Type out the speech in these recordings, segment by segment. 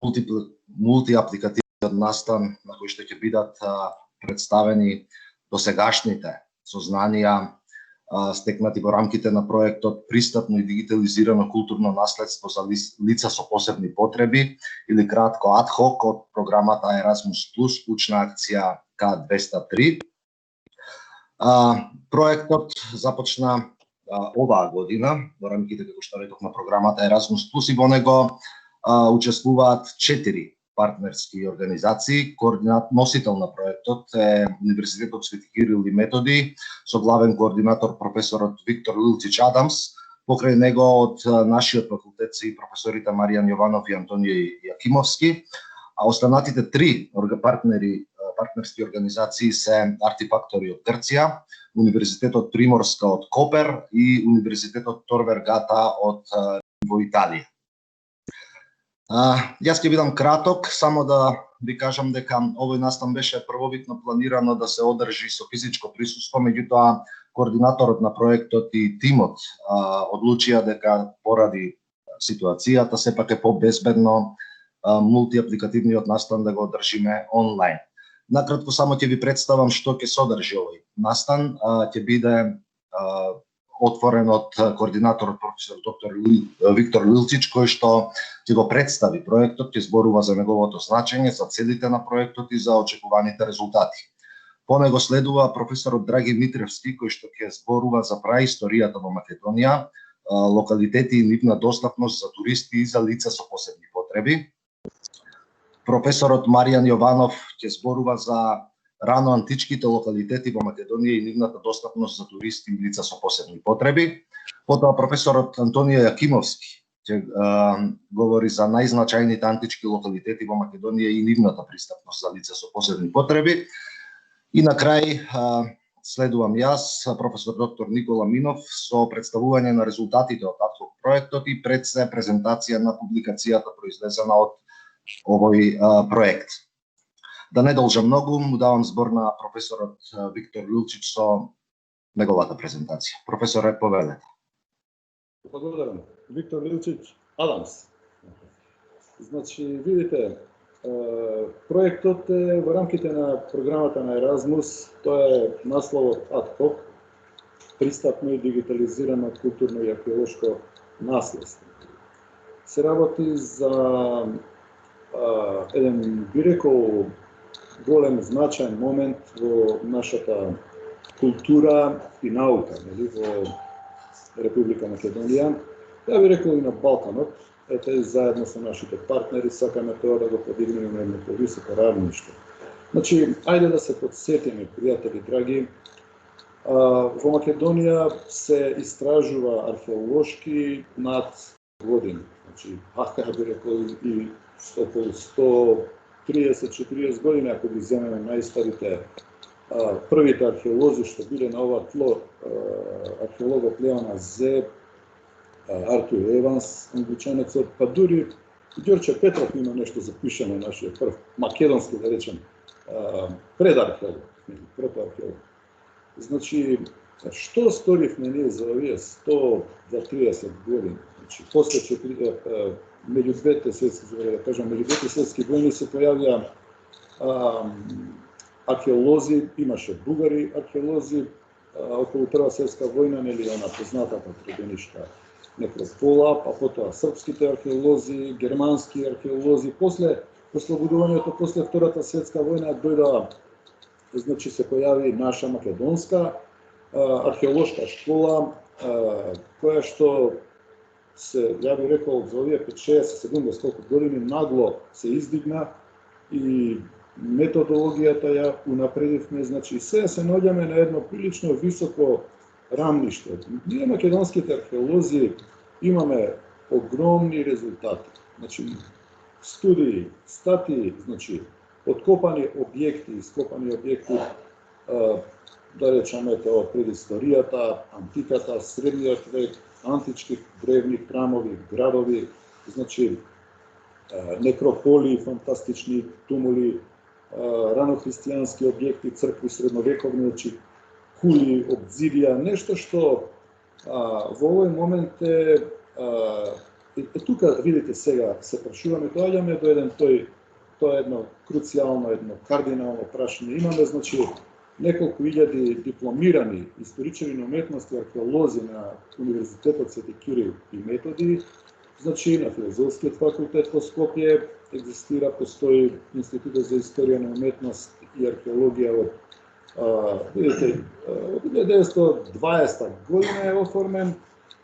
мултиапликативниот настан на кој што ќе бидат представени досегашните сознанија стекнати во рамките на проектот Пристапно и дигитализирано културно наследство за лица со посебни потреби, или кратко АДХОК од програмата Erasmus Plus, учна акција К203. Проектот започна оваа година во рамките, како што реков, на програмата Erasmus Plus и во него учествуваат 4 партнерски организации. Носител на проектот е Универзитетот Свети Кирил и Методи, со главен координатор професорот Виктор Лилчич Адамс. Покрај него од нашиот факултет се и професорите Маријан Јованов и Антонио Јакимовски, а останатите 3 партнерски организации се Артифактори од Грција, Универзитетот Приморска од Копер и Универзитетот Тор Вергата од во Италија. Јас ќе бидам краток, само да ви кажам дека овој настан беше првобитно планирано да се одржи со физичко присуство, меѓутоа координаторот на проектот и тимот одлучија дека поради ситуацијата сепак е побезбедно мултиапликативниот настан да го одржиме онлайн. Накратко само ќе ви представам што ќе содржи овој настан. Ќе биде отворен од координаторот професор доктор Виктор Лилчич, кој што ќе го представи проектот, ќе зборува за неговото значење, за целите на проектот и за очекуваните резултати. По него следува професорот Драги Митревски, кој што ќе зборува за праисторијата во Македонија, локалитети и нивна достапност за туристи и за лица со посебни потреби. Професорот Маријан Јованов ќе зборува за рано античките локалитети во Македонија и нивната достапност за туристи и лица со посебни потреби. Потоа професорот Антонио Јакимовски ќе говори за најзначајните антички локалитети во Македонија и нивната пристапност за лица со посебни потреби. И на крај следувам јас, професор доктор Никола Минов, со представување на резултатите од АДХОК проектот и пред се презентација на публикацијата произлезена од овој проект. Да не должам многу, му давам збор на професорот Виктор Лилчич со неговата презентација. Професоре, повелете. Благодарам. Виктор Лилчич Адамс. Значи, видите, проектот е во рамките на програмата на Erasmus, тоа е насловот АДХОК, Пристапно и дигитализирано културно и археолошко наследство. Се работи за еден, би рекол, голем значаен момент во нашата култура и наука, во Република Македонија. Ја би рекол и на Балканот, ете заедно со нашите партнери сакаме тоа да го подигнеме на едно повисоко равниште. Значи, ајде да се подсетиме, пријатели драги, во Македонија се истражува археолошки над години. Значи, ја би рекол и околу 130-40 години, ако ги земеме најстарите првите археолози што биле на ова тло, археологот Леона Зе, Артур Еванс, англичанецот, па дури Ѓорче Петров има нешто запишано, нашиот прв македонски, да речем, предархеолог, протоархеолог. Значи, што сторивме ние за овие 130 години? Значи, после меѓу двете светски, да кажам, меѓу двете светски војни се појавија археолози, имаше бугари археолози, околу Прва светска војна, нели она познатата Требенишка некропола, па потоа српските археолози, германски археолози, после ослободувањето, после Втората светска војна дојда, значи се појави наша македонска археолошка школа, која што се, ја би рекол, за овие 60-70 колку години нагло се издигна и методологијата ја унапредивме, значи сега се наоѓаме на едно прилично високо рамниште. Ние македонските археолози имаме огромни резултати. Значи студии, статии, значи откопани објекти, ископани објекти, да речеме тоа предисторијата, антиката, средниот век, антички древни храмови, градови, значи некрополи, фантастични тумули, ранохристијански објекти, цркви средновековни, значи кули, обзидија, нешто што во овој момент е тука видите сега се прашуваме, доаѓаме до тоа е едно круцијално, едно кардинално прашање. Имаме значи неколку илјади дипломирани историчари на уметност и археолози на Универзитетот Свети Кирил и Методи, значи на Филозофскиот факултет во Скопје екзистира, постои Институтот за историја на уметност и археологија од видите од 1920 година е оформен.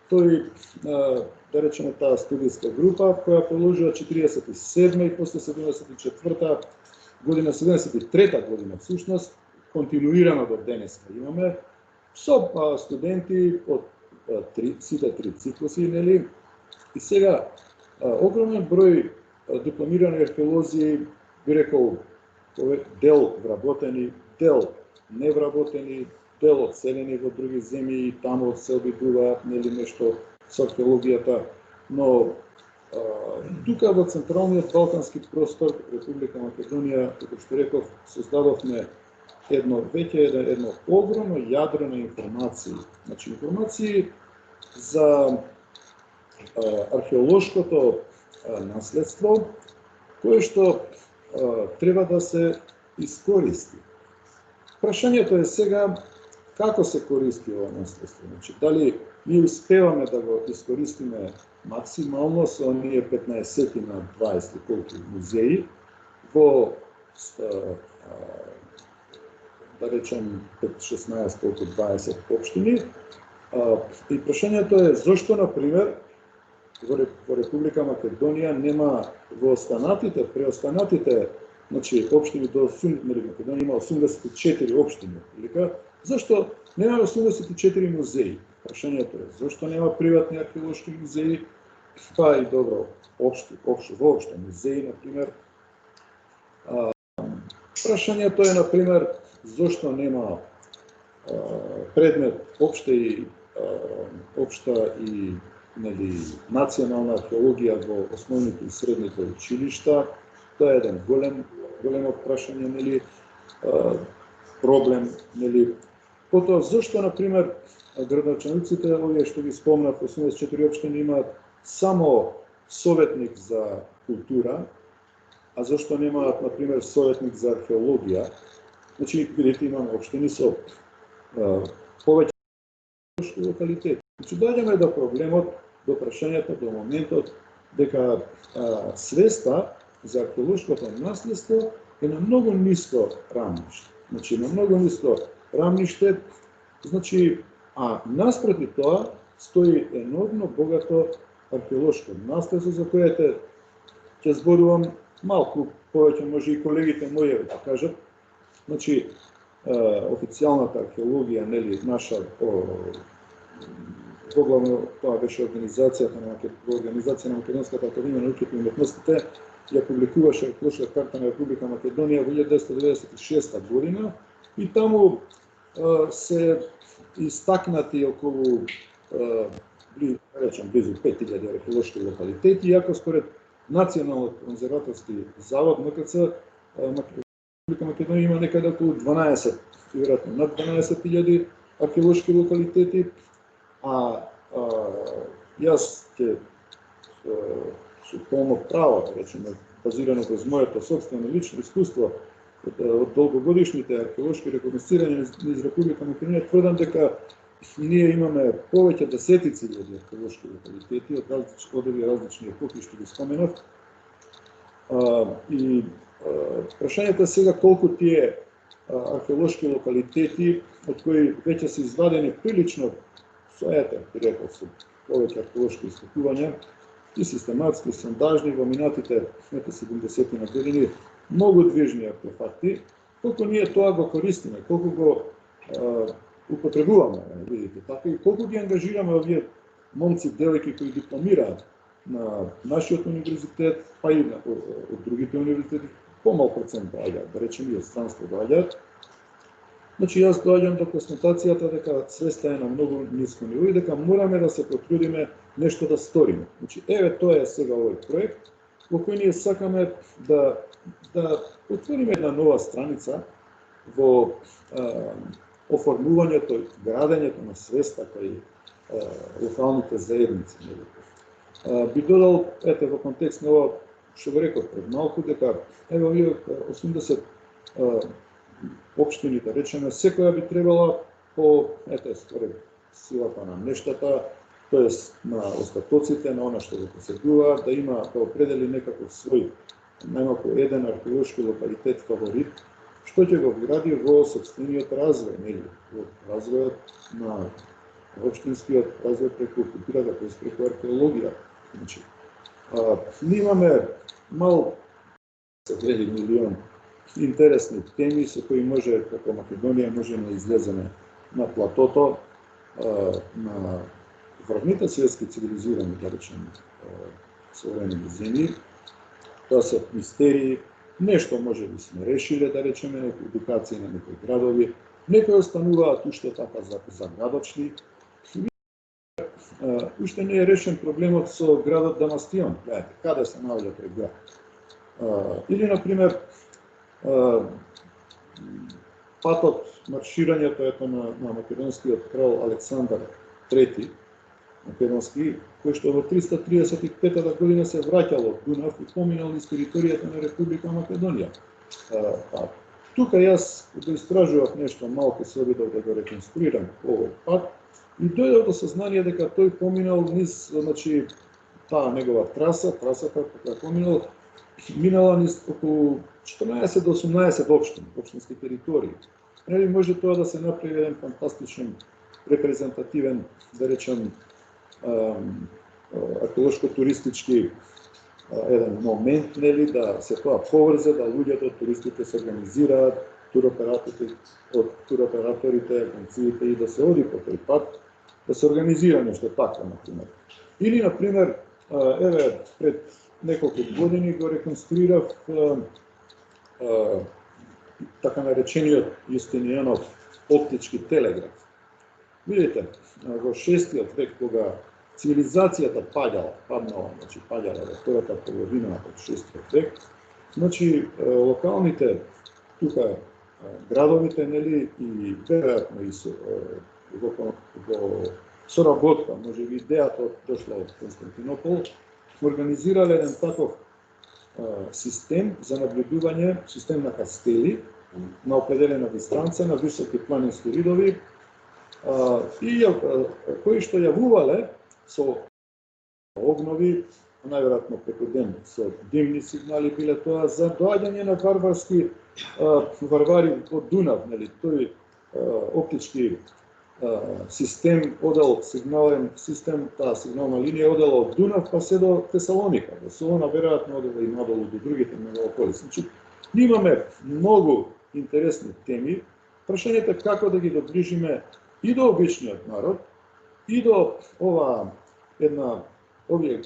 Тој да речеме таа студијска група која положила 47 и после 74 година, 73 година всушност континуирано до денеска имаме со студенти од сите три циклуси, нели? И сега огромен број дипломирани археолози, би рекол, дел вработени, дел невработени, дел одселени во други земји и таму се обидуваат нели нешто со археологијата, но тука во централниот балкански простор, Република Македонија, како што реков, создадовме едно огромно јадро на информации. Значи информации за археолошкото наследство, кое што треба да се искористи. Прашањето е сега како се користи ова наследство. Значи, дали ние успеваме да го искористиме максимално со оние 15 на 20 колку музеи во да речем 16 колку 20 општини. И прашањето е зошто, например, во Република Македонија нема во преостанатите, значи општини до Македонија има 84 општини, зашто нема 84 музеи? Прашањето е зошто нема приватни археолошки музеи, па и добро воопшто музеи, например. Прашањето е, например, зошто нема предмет општа и нели национална археологија во основните и средните училишта. Тоа е еден големо прашање, нели, проблем, нели. Потоа зошто, например, градоначалниците, овие што ги спомнав, 84 општини имаат само советник за култура, а зошто немаат, например, советник за археологија? Значи, видите, имаме општини со повеќе локалитети. Значи, доаѓаме до проблемот, до прашањето, до моментот, дека свеста за археолошкото наследство е на многу ниско рамниште. Значи, на многу ниско рамниште, значи, а наспроти тоа стои енормно богато археолошко наследство, за което ќе зборувам малку повеќе, може и колегите мои да кажат. Значи, официјалната археологија, нели, наша, поглавно тоа беше организација на Македонската академија на науките и уметностите, ја публикуваше археолошка карта на Република Македонија во 1996 година и таму се истакнати околу близу 5000 археолошки локалитети, иако според Националниот конзерваторски завод МКЦ Република Македонија има некаде околу 12, веројатно над 12.000 археолошки локалитети, јас ќе со полно право, да речеме, базирано врз моето собствено лично искуство од долгогодишните археолошки рекогносцирања низ Република Македонија, тврдам дека ние имаме повеќе десетици илјади археолошки локалитети од различни епохи што ги споменав. И прашањето е сега колку тие археолошки локалитети, од кои веќе се извадени прилично сојата, би рекол, со повеќе археолошки ископувања и систематски сондажни во минатите 70 години, многу движни артефакти, колку ние тоа го користиме, колку го употребуваме, видите, така и колку ги ангажираме овие момци, девојки кои дипломираат на нашиот универзитет, па и од другите универзитети, помал процент доаѓаат, да речем и од странство доаѓаат. Значи, јас доаѓам до констатацијата дека свеста е на многу ниско ниво и дека мораме да се потрудиме нешто да сториме. Значи, еве тоа е сега овој проект, во кој ние сакаме да отвориме една нова страница во оформувањето и градењето на свеста кај локалните заедници. Би додал, ете, во контекст на ова, што го реков пред малку, дека, еве, овие 80 општини, да речеме, секоја би требала по, ете, според силата на нештата, тоест на остатоците, на она што го поседува, да има, да определи некаков свој, најмалку еден археолошки локалитет фаворит, што ќе го вгради во сопствениот развој, нели, во развојот на општинскиот развој преку културата, тоест преку археологија. Значи, ние имаме мал милион интересни теми со кои може, како Македонија, можеме да излеземе на платото, на врвните светски цивилизирани, да речем, современи земји. Тоа се мистерии, нешто може би сме решиле, да речеме, некои едукација на некои градови, некои остануваат уште така загадочни. Уште не е решен проблемот со градот Дамастион, гледате, каде се наоѓа тој град. Или, например, патот, марширањето ето на македонскиот крал Александар III, македонски, кој што во 335 година се враќал од Дунав и поминал низ територијата на Република Македонија. Тука јас го истражував нешто малку, се обидов да го реконструирам овој пат и дојдов до сознание дека тој поминал низ, значи, таа негова трасата која поминал, минала низ околу 14 до 18 општини, општински територии. Нели може тоа да се направи еден фантастичен, репрезентативен, да речем, археолошко-туристички еден момент, нели, да се тоа поврзе, да луѓето, туристите се организираат, туроператорите, агенциите и да се оди по тој пат, да се организира нешто така, например. Или, например, еве, пред неколку години го реконструирав така наречениот Јустинијанов оптички телеграф. Видите, во 6 век, кога цивилизацијата паднала, значи паѓала во втората половина од 6 век, значи локалните тука градовите, нели, и веројатно и во соработка, може би идејата дошла од Константинопол, организирале еден таков систем за наблюдување, систем на кастели, на определена дистанца, на високи планински ридови, и кои што јавувале со огнови, најверојатно преку ден со димни сигнали биле тоа, за доаѓање на варвари од Дунав, нели, тој оптички систем одел, сигнален систем, таа сигнална линија одела од Дунав па се до Тесалоника, до Солона, веројатно одела и надолу до другите мегаполиси. Значи, имаме многу интересни теми. Прашањето е како да ги доближиме и до обичниот народ, и до овие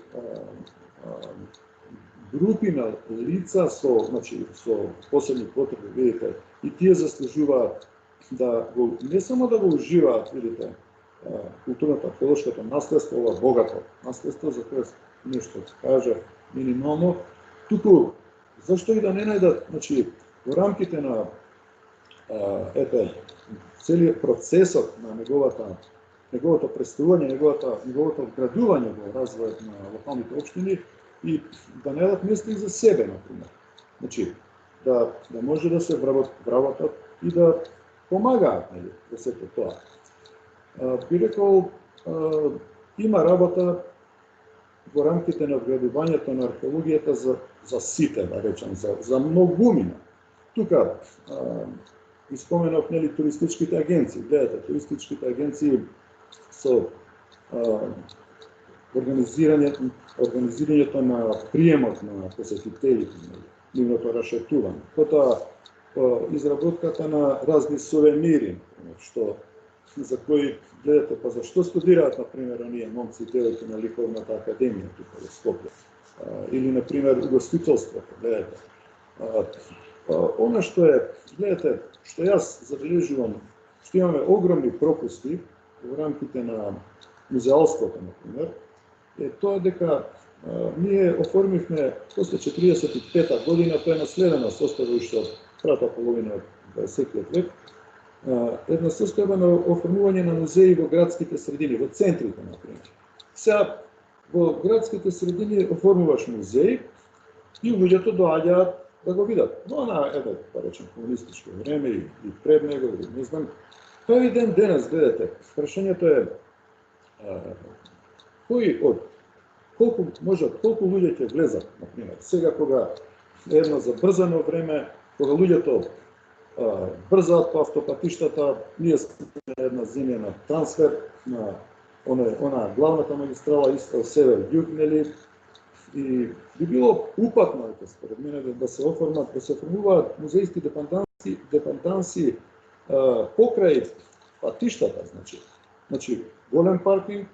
групи на лица со, значи, со посебни потреби, видите, и тие заслужуваат да го, не само да го уживаат, видите, културното, археолошкото наследство, ова богато наследство, за кое нешто кажа минимално, туку, зашто и да не најдат, значи, во рамките на целиот процесот на неговото представување, неговото вградување во развојот на локалните општини и да најдат место и за себе, например. Значи, да може да се вработат и да помагаат, нели, во сето тоа. Би рекол, има работа во рамките на вградувањето на археологијата за сите, да речем, за многумина. Тука споменав, нели, туристичките агенции. Гледате, туристичките агенции со организирањето на приемот на посетителите, нивното рашетување. Потоа изработката на разни сувенири, што за кои гледате, па зашто студираат, например, оние момци и девојки на Ликовната академија тука во Скопје, или, например, угостителството, гледате. Она што е, гледате, што јас забележувам, што имаме огромни пропусти во рамките на музеалството, например, е тоа дека ние оформивме после 45 година, тоа е наследена состојба уште од втората половина од 20 век, една состојба на оформување на музеи во градските средини, во центрите, например. Сега, во градските средини оформуваш музеј и луѓето доаѓаат да го видат. Но на да речем, комунистичко време и пред него, или не знам, тој ден денес, гледате, прашањето е колку луѓе ќе влезат, например, сега кога е едно забрзано време, кога луѓето брзаат по автопатиштата, ние сме една земја трансфер на она главната магистрала исто север-југ, нели, и би било упатно, според мене, да се оформуваат музејски депанданси покрај патиштата, значи голем паркинг,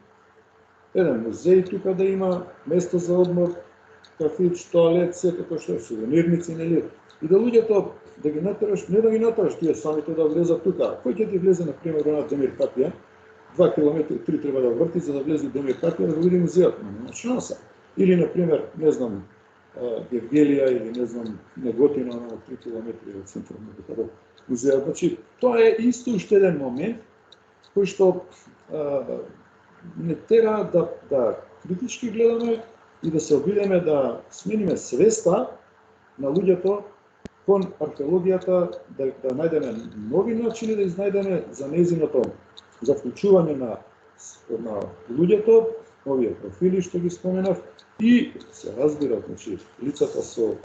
еден музеј тука да има, место за одмор, кафич, тоалет, сето тоа што е, сувенирници, нели, и да луѓето да ги натераш, не да ги натераш тие самите да влезат тука. Кој ќе ти влезе, например, на Демир Капија, 2 километри, 3 треба да врти за да влезе Демир Капија да го види музејот, нема шанса. Или, например, не знам, Гевгелија или не знам, Неготина, на 3 километри од централното музејот. Значи, тоа е исто уште еден момент кој што не тера да критички гледаме и да се обидеме да смениме свеста на луѓето кон археологијата, да најдеме нови начини да изнајдеме за нејзиното за вклучување на луѓето, овие профили што ги споменав, и се разбира, значи, лицата со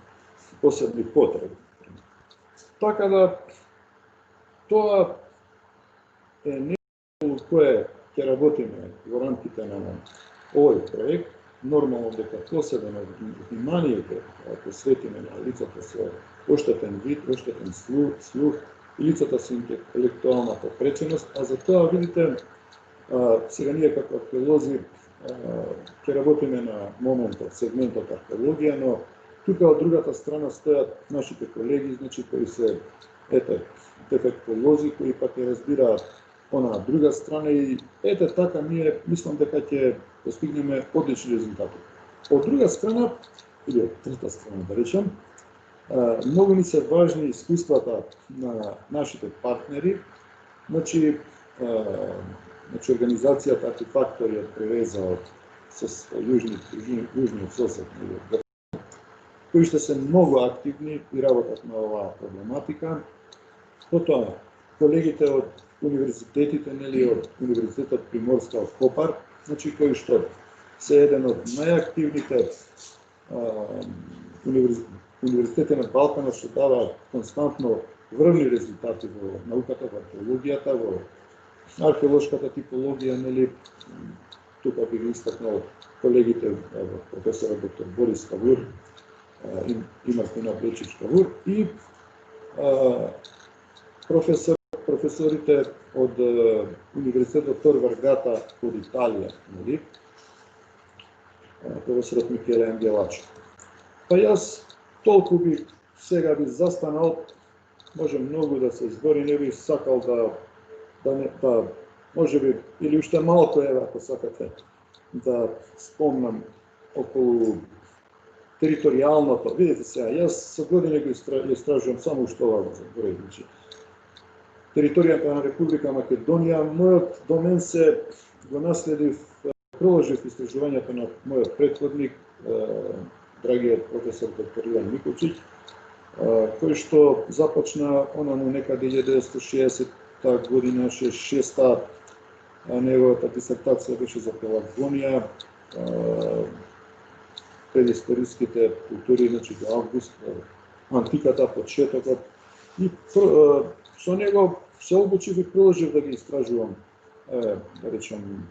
посебни потреби. Така да, тоа е нешто кое ќе работиме во рамките на овој проект. Нормално дека посебно внимание ќе посветиме на лицата со оштетен вид, оштетен слух и лицата со интелектуална попреченост, а за тоа, видите, сега ние како археолози ќе работиме на моментот, сегментот археологија, но тука од другата страна стојат нашите колеги, значи кои се дефектолози, кои пак ја разбираат она на друга страна и така ние мислам дека ќе постигнеме одлични резултати. Од друга страна, или од трета страна да речем, многу ни се важни искуствата на нашите партнери, значи организацијата Артефактори од превеза со јужниот сосед, кои што се многу активни и работат на оваа проблематика. Потоа, колегите од универзитетите, нели, од Универзитетот Приморска од Копар, значи кои што се еден од најактивните универзитети на Балканот што дава константно врвни резултати во науката, во археологијата, во археолошката типологија, нели, тука би ги истакнал колегите професор доктор Борис Кавур, и Мартина Бечич-Кавур и професорите од Универзитетот Тор Варгата од Италија, нели, професорот Микеле Ангелачо. Па јас толку би сега би застанал, може многу да се избори, не би сакал да може би, или уште малку е, ако сакате, да спомнам околу територијалното. Видите сега, јас со години го истражувам само уште ова за Бројдичи. Територијата на Република Македонија, мојот домен се го наследив, продолжив истражувањето на мојот претходник, драгиот професор доктор Иван Миколчиќ, кој што започна онаму некаде 1960-та година, 66-та, неговата дисертација беше за Пелагонија, предисториските култури, значи до август, антиката, почетокот, и со него се обучив и продолжив да ги истражувам, да речем,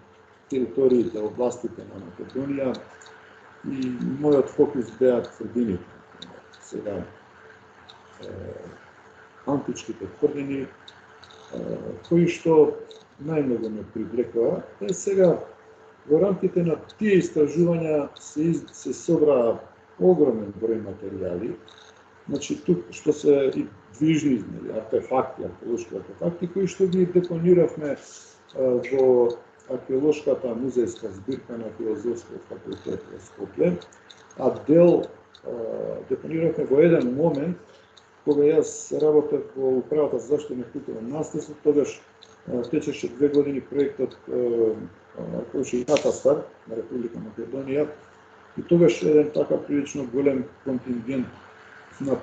териториите, областите на Македонија, и мојот фокус беа тврдините. Сега, античките тврдини, кои што најмногу ме привлекува, сега во рамките на тие истражувања се собра огромен број материјали, значи тук што се и движни артефакти, археолошки артефакти, кои што ги депониравме во археолошката музејска збирка на Филозофскиот факултет во Скопје, а дел депониравме во еден момент кога јас работев во управата за заштита на културно наследство, тогаш течеше 2 години проектот Археолошки катастар на Република Македонија и тогаш еден така прилично голем контингент на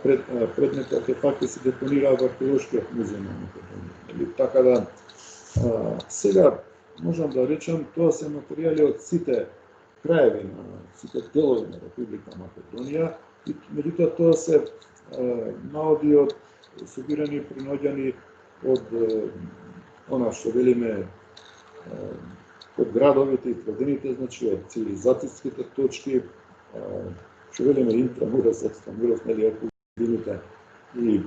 предмети артефакти се депонираа во Археолошкиот музеј на Македонија. Така да сега можам да речам тоа се материјали од сите краеви на сите делови на Република Македонија и меѓутоа тоа се наоди од собирани и принаѓани од она што велиме од градовите и тврдините, значи од цивилизацијските точки, што велиме интрамурас, екстрамурас, нели околините и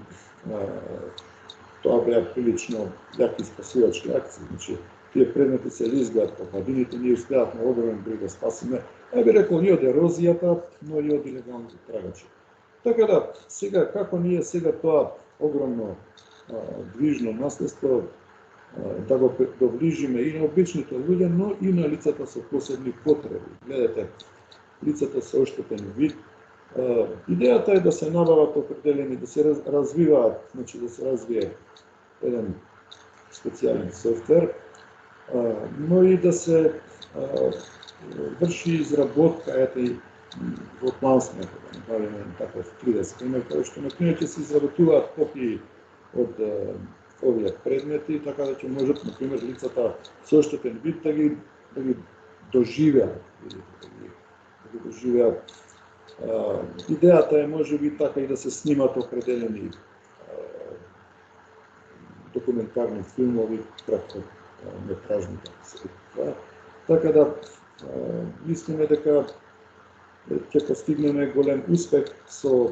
тоа беа прилично јаки спасувачки акции, значи тие предмети се лизгаат по падините, ние успеавме огромен број да спасиме, би рекол и од ерозијата, но и од илегалните трагачи. Така да, сега како ние сега тоа огромно движно наследство да го доближиме и на обичните луѓе, но и на лицата со посебни потреби. Гледате, лицата со оштетен вид. Идејата е да се набават определени, да се развиваат, значи да се развие еден специјален софтвер, но и да се врши изработка, ете и во план сме, да направиме таков 3D скенер, кај што на пример ќе се изработуваат копии од овие предмети, така да ќе можат, на пример, лицата со оштетен вид да ги доживеат. Идејата е можеби така и да се снимат определени документарни филмови, краткометражни, така да мислиме дека ќе постигнеме голем успех со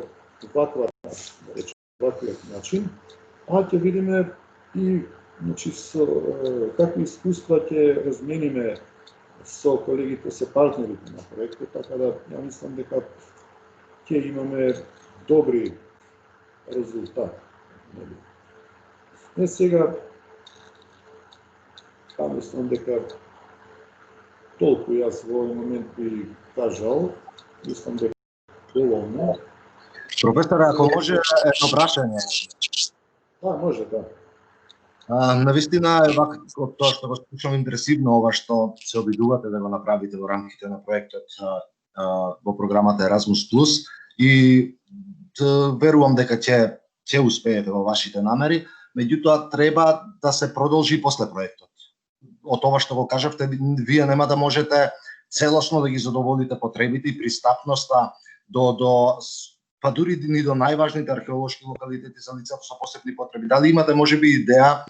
ваквиот начин, а ќе видиме и значи со какви искуства ќе размениме со колегите, со партнерите на проектот, така да ја мислам дека ќе имаме добри резултати. Не сега, мислам дека толку јас во овој момент би кажал, мислам дека доволно. Професоре, ако може едно прашање. Да, може, да. Навистина е од тоа што го слушам импресивно ова што се обидувате да го направите во рамките на проектот во програмата Erasmus Plus и верувам дека ќе успеете во вашите намери, меѓутоа треба да се продолжи после проектот. Од ова што го кажавте, вие нема да можете целосно да ги задоволите потребите и пристапноста па дури ни до најважните археолошки локалитети за лицата со посебни потреби. Дали имате можеби идеја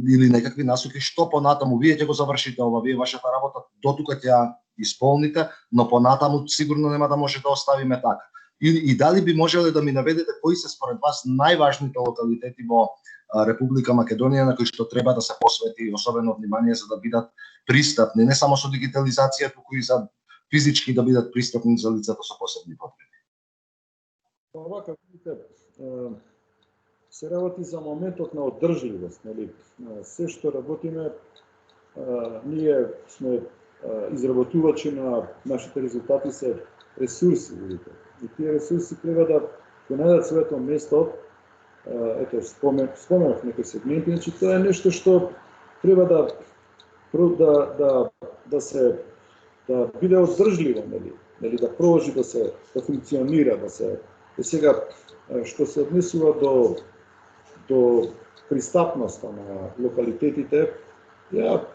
или некакви насоки што понатаму вие ќе го завршите ова, вие вашата работа дотука ќе ја исполните, но понатаму сигурно нема да може да оставиме така. И дали би можеле да ми наведете кои се според вас најважните локалитети во Република Македонија на кои што треба да се посвети особено внимание за да бидат пристапни, не само со дигитализација, туку и за физички да бидат пристапни за лицата со посебни потреби. Овака, видите, се работи за моментот на одржливост, нели? Се што работиме, ние сме изработувачи на нашите резултати се ресурси, видите. И тие ресурси треба да го најдат своето место. Ето, споменав некои сегменти, значи тоа е нешто што треба да биде одржливо, нели, да продолжи да функционира, И сега што се однесува до пристапноста на локалитетите, ја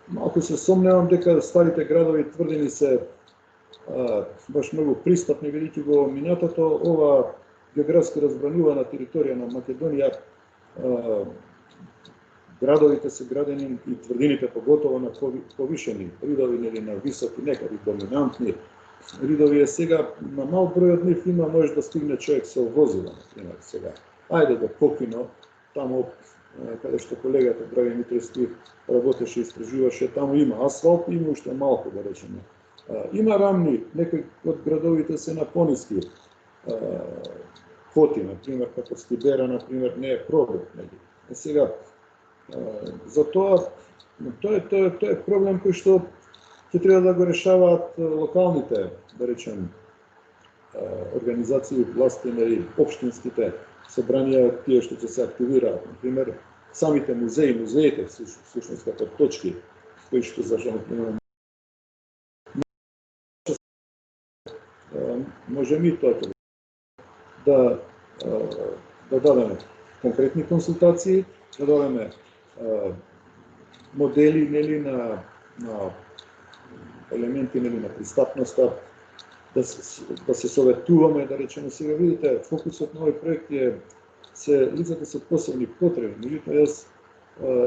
малку се сомневам дека старите градови и тврдини се баш многу пристапни, бидејќи во минатото ова географски разбранувана територија на Македонија, градовите се градени и тврдините поготово на повишени ридови, нели на високи, некади доминантни ридови е сега, на мал број од нив има може да стигне човек со возила, например, сега. Ајде до Покино, таму каде што колегата Драги Митревски работеше и истражуваше, таму има асфалт, има уште малку, да речеме. Има рамни, некои од градовите се на пониски коти, например, како Скибера, например, не е проблем. Сега, тоа е проблем кој што ќе треба да го решаваат локалните, да речем, организации, власти или општинските собранија, тие што ќе се активираат. Например, самите музеите всушност како точки кои што можеме и тоа да дадеме конкретни консултации, да дадеме модели нели на елементи нели на пристапноста, да се советуваме, да речеме. Сега видите, фокусот на овој проект е се лицата со посебни потреби. Меѓутоа јас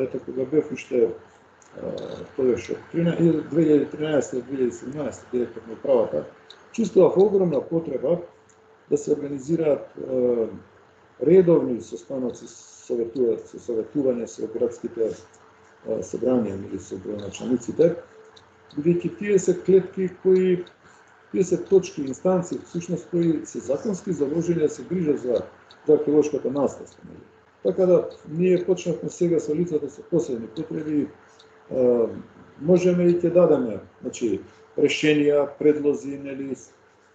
ето кога бев уште тогаш од 2013-2017 директор на управата, чувствував огромна потреба да се организираат редовни состаноци, советувања со градските собранија или со градоначалниците, бидејќи тие се клетки кои, тие се точки, инстанции, всушност кои се законски заложени да се грижат за археолошкото наследство. Така да ние почнавме сега со лицата со посебни потреби, можеме и ќе дадеме, значи, решенија, предлози, нели,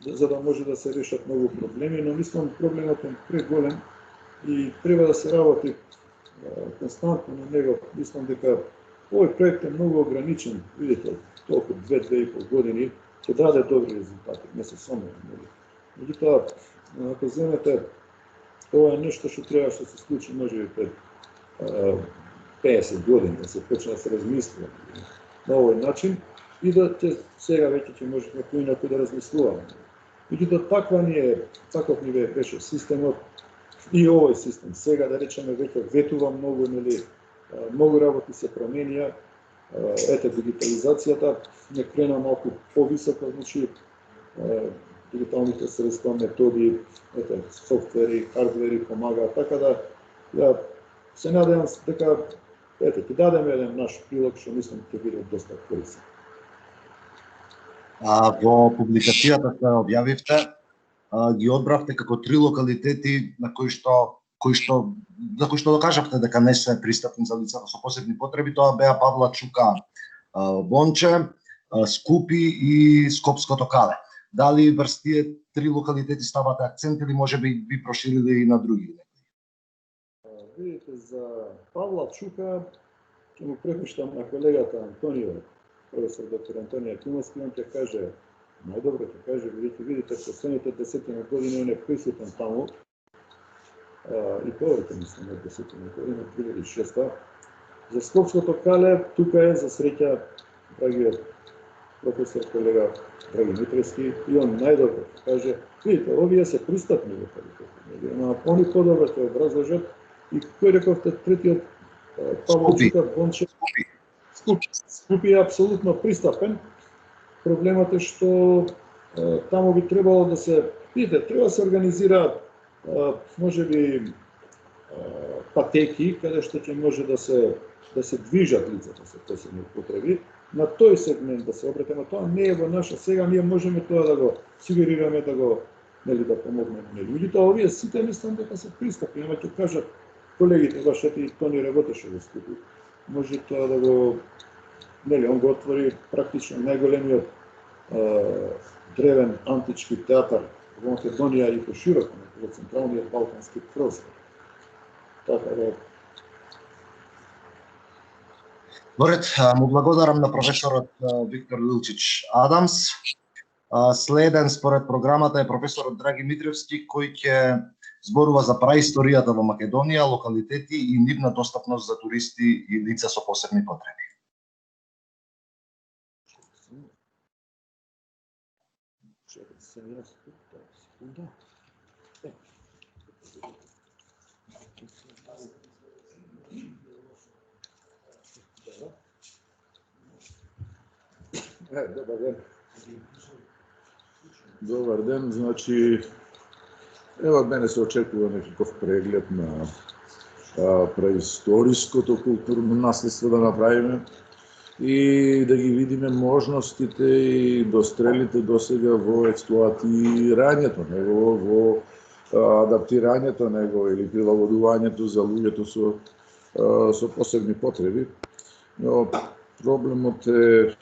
за да може да се решат многу проблеми, но мислам проблемот е преголем и треба да се работи константно на него. Мислам дека овој проект е многу ограничен, видите, толку 2-2,5 години ќе даде добри резултати, не се сомневам. Меѓутоа, ако земете, ова е нешто што треба да се случи можеби пред 50 години, да се почне да се размислува на овој начин и да сега веќе ќе можеме поинаку да размислуваме. Меѓутоа, таков ни беше системот и овој систем. Сега, да речеме, веќе ветува многу, нели, многу работи се променија. Ете, дигитализацијата не крена малку повисоко, значи дигиталните средства, методи, ете, софтвери, хардвери помагаат, така да ја се надевам дека ете, ќе дадеме еден наш прилог што мислам ќе биде доста корисен. Во публикацијата што објавивте, ги одбравте како 3 локалитети на кои што докажавте дека не се пристапни за лицата со посебни потреби. Тоа беа Павла Чука Бонче, Скупи и Скопското Кале. Дали врз тие 3 локалитети ставате акцент или можеби би проширили и на други? Видите, за Павла Чука ќе му препуштам на колегата Антонио, професор доктор Антонио Тумовски, он ќе каже, најдобро ќе каже, видите, последните 10 години он е присутен таму, и повеќе мислам од 10 години, 2006. За Скопското Кале, тука е за среќа драгиот професор колега Драги Митревски, и он најдобро ќе каже, видите, овие се пристапни локалитети, но они подобро ќе образложат. И кој рековте третиот Павло Чука Бонче? Скупи е апсолутно пристапен. Проблемот е што таму би требало да се, видите, треба да се организираат можеби патеки каде што ќе може да се движат лицата со посебни потреби, на тој сегмент да се обрате, на тоа не е во наша. Сега ние можеме тоа да го сугерираме, да го, нели, да помогнеме. Меѓутоа, овие сите мислам дека се пристапни, ама ќе кажат колегите, вашето и Тони работеше во Скупи. Може тоа да го, нели, он го отвори практично најголемиот древен антички театар во Македонија и пошироко во централниот балкански простор. Така да. Борет, му благодарам на професорот Виктор Лилчич Адамс. Следен според програмата е професорот Драги Митревски, кој ќе зборува за праисторијата во Македонија, локалитети и нивна достапност за туристи и лица со посебни потреби. Добар ден. Добар ден, значи ево од мене се очекува некаков преглед на преисториското културно наследство да направиме и да ги видиме можностите и дострелите досега во експлоатирањето него, во адаптирањето него или прилагодувањето за луѓето со посебни потреби. Но проблемот е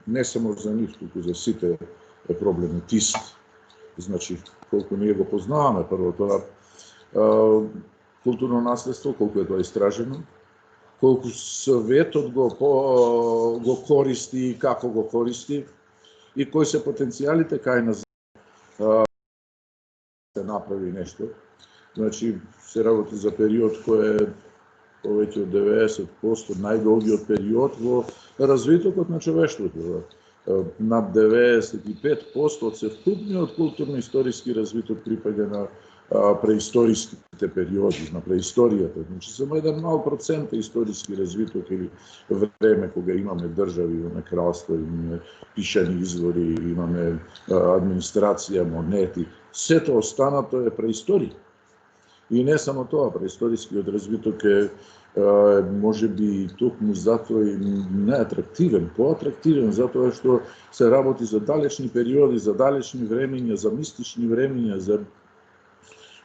не само за нив, туку за сите е проблемот ист. Значи, колку ние го познаваме прво тоа културно наследство, колку е тоа истражено, колку светот го користи и како го користи и кои се потенцијалите кај нас се направи нешто. Значи, се работи за период кој е повеќе од 90% најдолгиот период во развитокот на човештвото. Над 95% од севкупниот културно-историски развиток припаѓа на преисториските периоди, на преисторијата. Значи, само еден мал процент е историски развиток или време кога имаме држави, имаме кралство, имаме пишани извори, имаме администрација, монети. Сето останато е преисторија. И не само тоа, преисторискиот развиток е може би токму затоа и неатрактивен, поатрактивен, затоа што се работи за далечни периоди, за далечни времења, за мистични времења,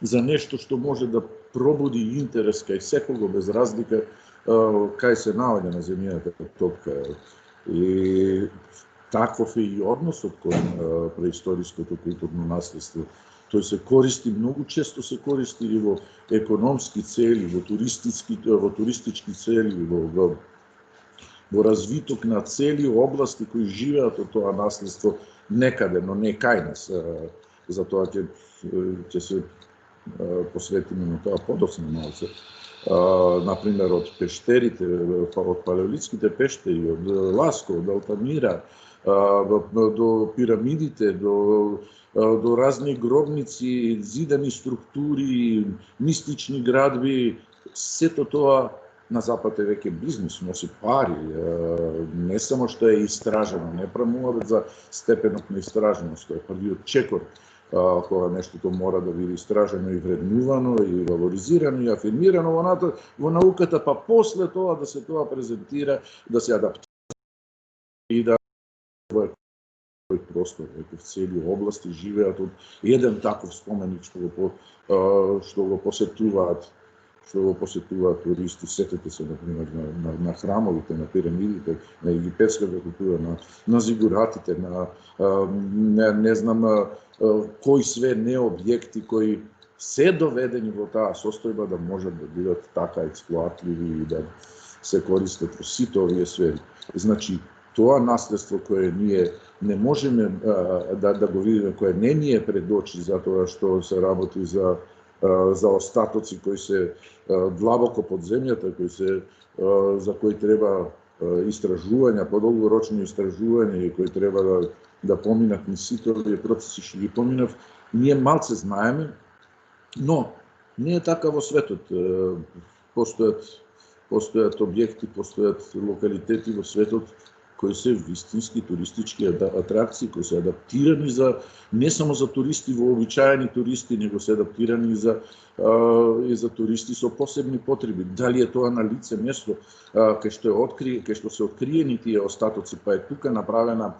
за нешто што може да пробуди интерес кај секого без разлика кај се наоѓа на земјата топка. И таков е и односот кон преисториското културно наследство. Тој се користи, многу често се користи и во економски цели, во туристички цели, во развиток на цели области кои живеат од тоа наследство некаде, но не кај нас. Затоа ќе се посветиме на тоа подоцна малце. Например, од пештерите, од палеолитските пештери, од Ласко, од Алтамира, до пирамидите, до разни гробници, зидани структури, мистични градби, сето тоа на Запад е веќе бизнес, носи пари, не само што е истражено, не прамуваме за степенот на истраженост, тоа е првиот чекор, кога нештото мора да биде истражено и вреднувано, и валоризирано, и афирмирано во науката, па после тоа да се тоа презентира, да се адаптира и да во тој простор, во цели области живеат од еден таков споменик што го посетуваат туристи. Сетете се, например, на храмовите, на пирамидите, на египетската култура, на зигуратите, не знам кои све необјекти кои се доведени во таа состојба да можат да бидат така експлоатливи и да се користат во сите овие сфери. Значи, тоа наследство кое ние не можеме да го видиме, кое не ни е пред очи, затоа што се работи за остатоци кои се длабоко под земјата, за кои треба истражувања, подолгорочни истражувања и кои треба да поминат низ сите овие процеси што ги поминав, ние малце знаеме, но не е така во светот. Постојат објекти, постојат локалитети во светот кои се вистински туристички атракции, кои се адаптирани не само за туристи вообичаени туристи, него се адаптирани и за туристи со посебни потреби. Дали е тоа на лице место кај што се откриени тие остатоци, па е тука направена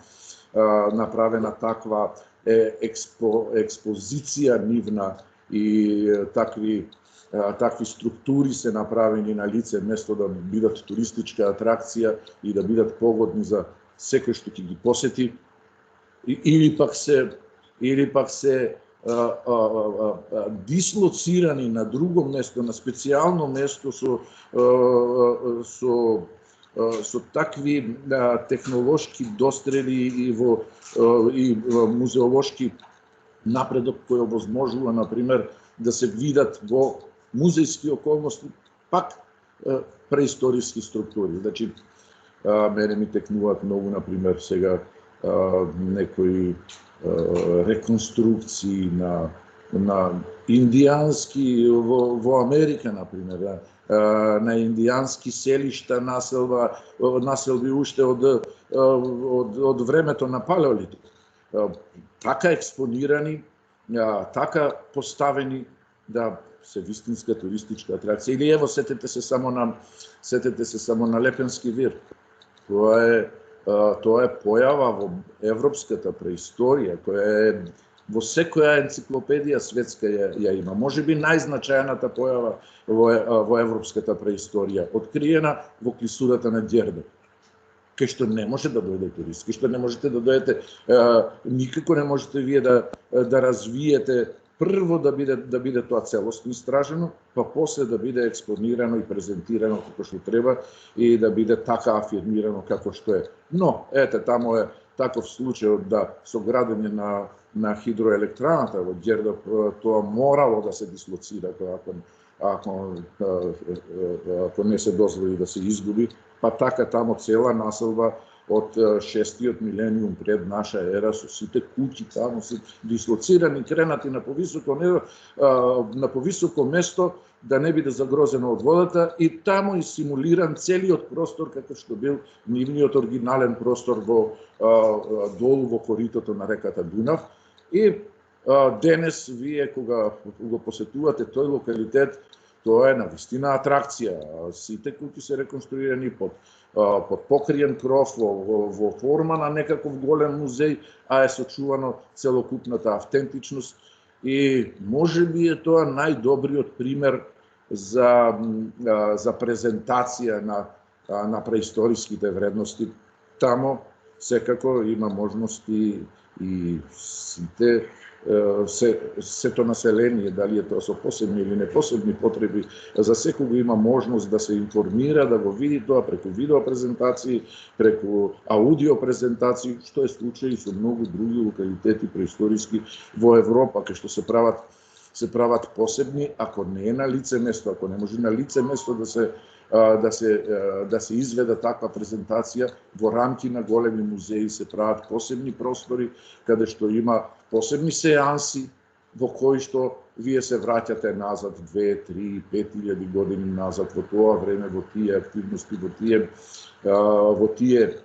таква експозиција нивна и такви структури се направени на лице место да бидат туристичка атракција и да бидат погодни за секој што ќе ги посети, или пак се дислоцирани на друго место, на специјално место со такви технолошки дострели и музеолошки напредок кој овозможува, например, да се видат во музејски околности пак преисториски структури. Значи, мене ми текнуваат многу, например, сега некои реконструкции на индијански во Америка, например, на индијански селишта, населби уште од времето на палеолитот. Така експонирани, така поставени да се вистинска туристичка атракција. Или ево, сетете се само на Лепенски вир. Тоа е појава во европската преисторија, која е во секоја енциклопедија светска ја има. Може би најзначајната појава во европската преисторија, откриена во клисурата на Ѓердо. Кај што не може да дојде турист, кај што не можете да дојдете, никако не можете вие да развиете прво да биде тоа целосно истражено, па после да биде експонирано и презентирано како што треба и да биде така афирмирано како што е. Но, ете, тамо е таков случај да со градење на хидроелектраната во Ѓердоп, тоа морало да се дислоцира, тоа ако не се дозволи да се изгуби, па така тамо цела населба од 6-тиот милениум пред наша ера со сите куќи тамо се дислоцирани, кренати на повисоко место да не биде загрозено од водата и тамо и симулиран целиот простор како што бил нивниот оригинален простор долу во коритото на реката Дунав. И денес вие кога го посетувате тој локалитет, тоа е навистина атракција. Сите куќи се реконструирани под покриен кров во форма на некаков голем музеј, а е сочувано целокупната автентичност и можеби е тоа најдобриот пример за презентација на преисториските вредности. Тамо секако има можности и сите сето население, дали е тоа со посебни или непосебни потреби, за секого има можност да се информира, да го види тоа преку видеопрезентации, преку аудиопрезентации, што е случај и со многу други локалитети преисториски во Европа, кај што се прават посебни, ако не е на лице место, ако не може на лице место да се изведе таква презентација, во рамки на големи музеи се прават посебни простори, каде што има посебни сеанси, во кои што вие се враќате назад 2, 3, 5000 години назад во тоа време, во тие активности, во тие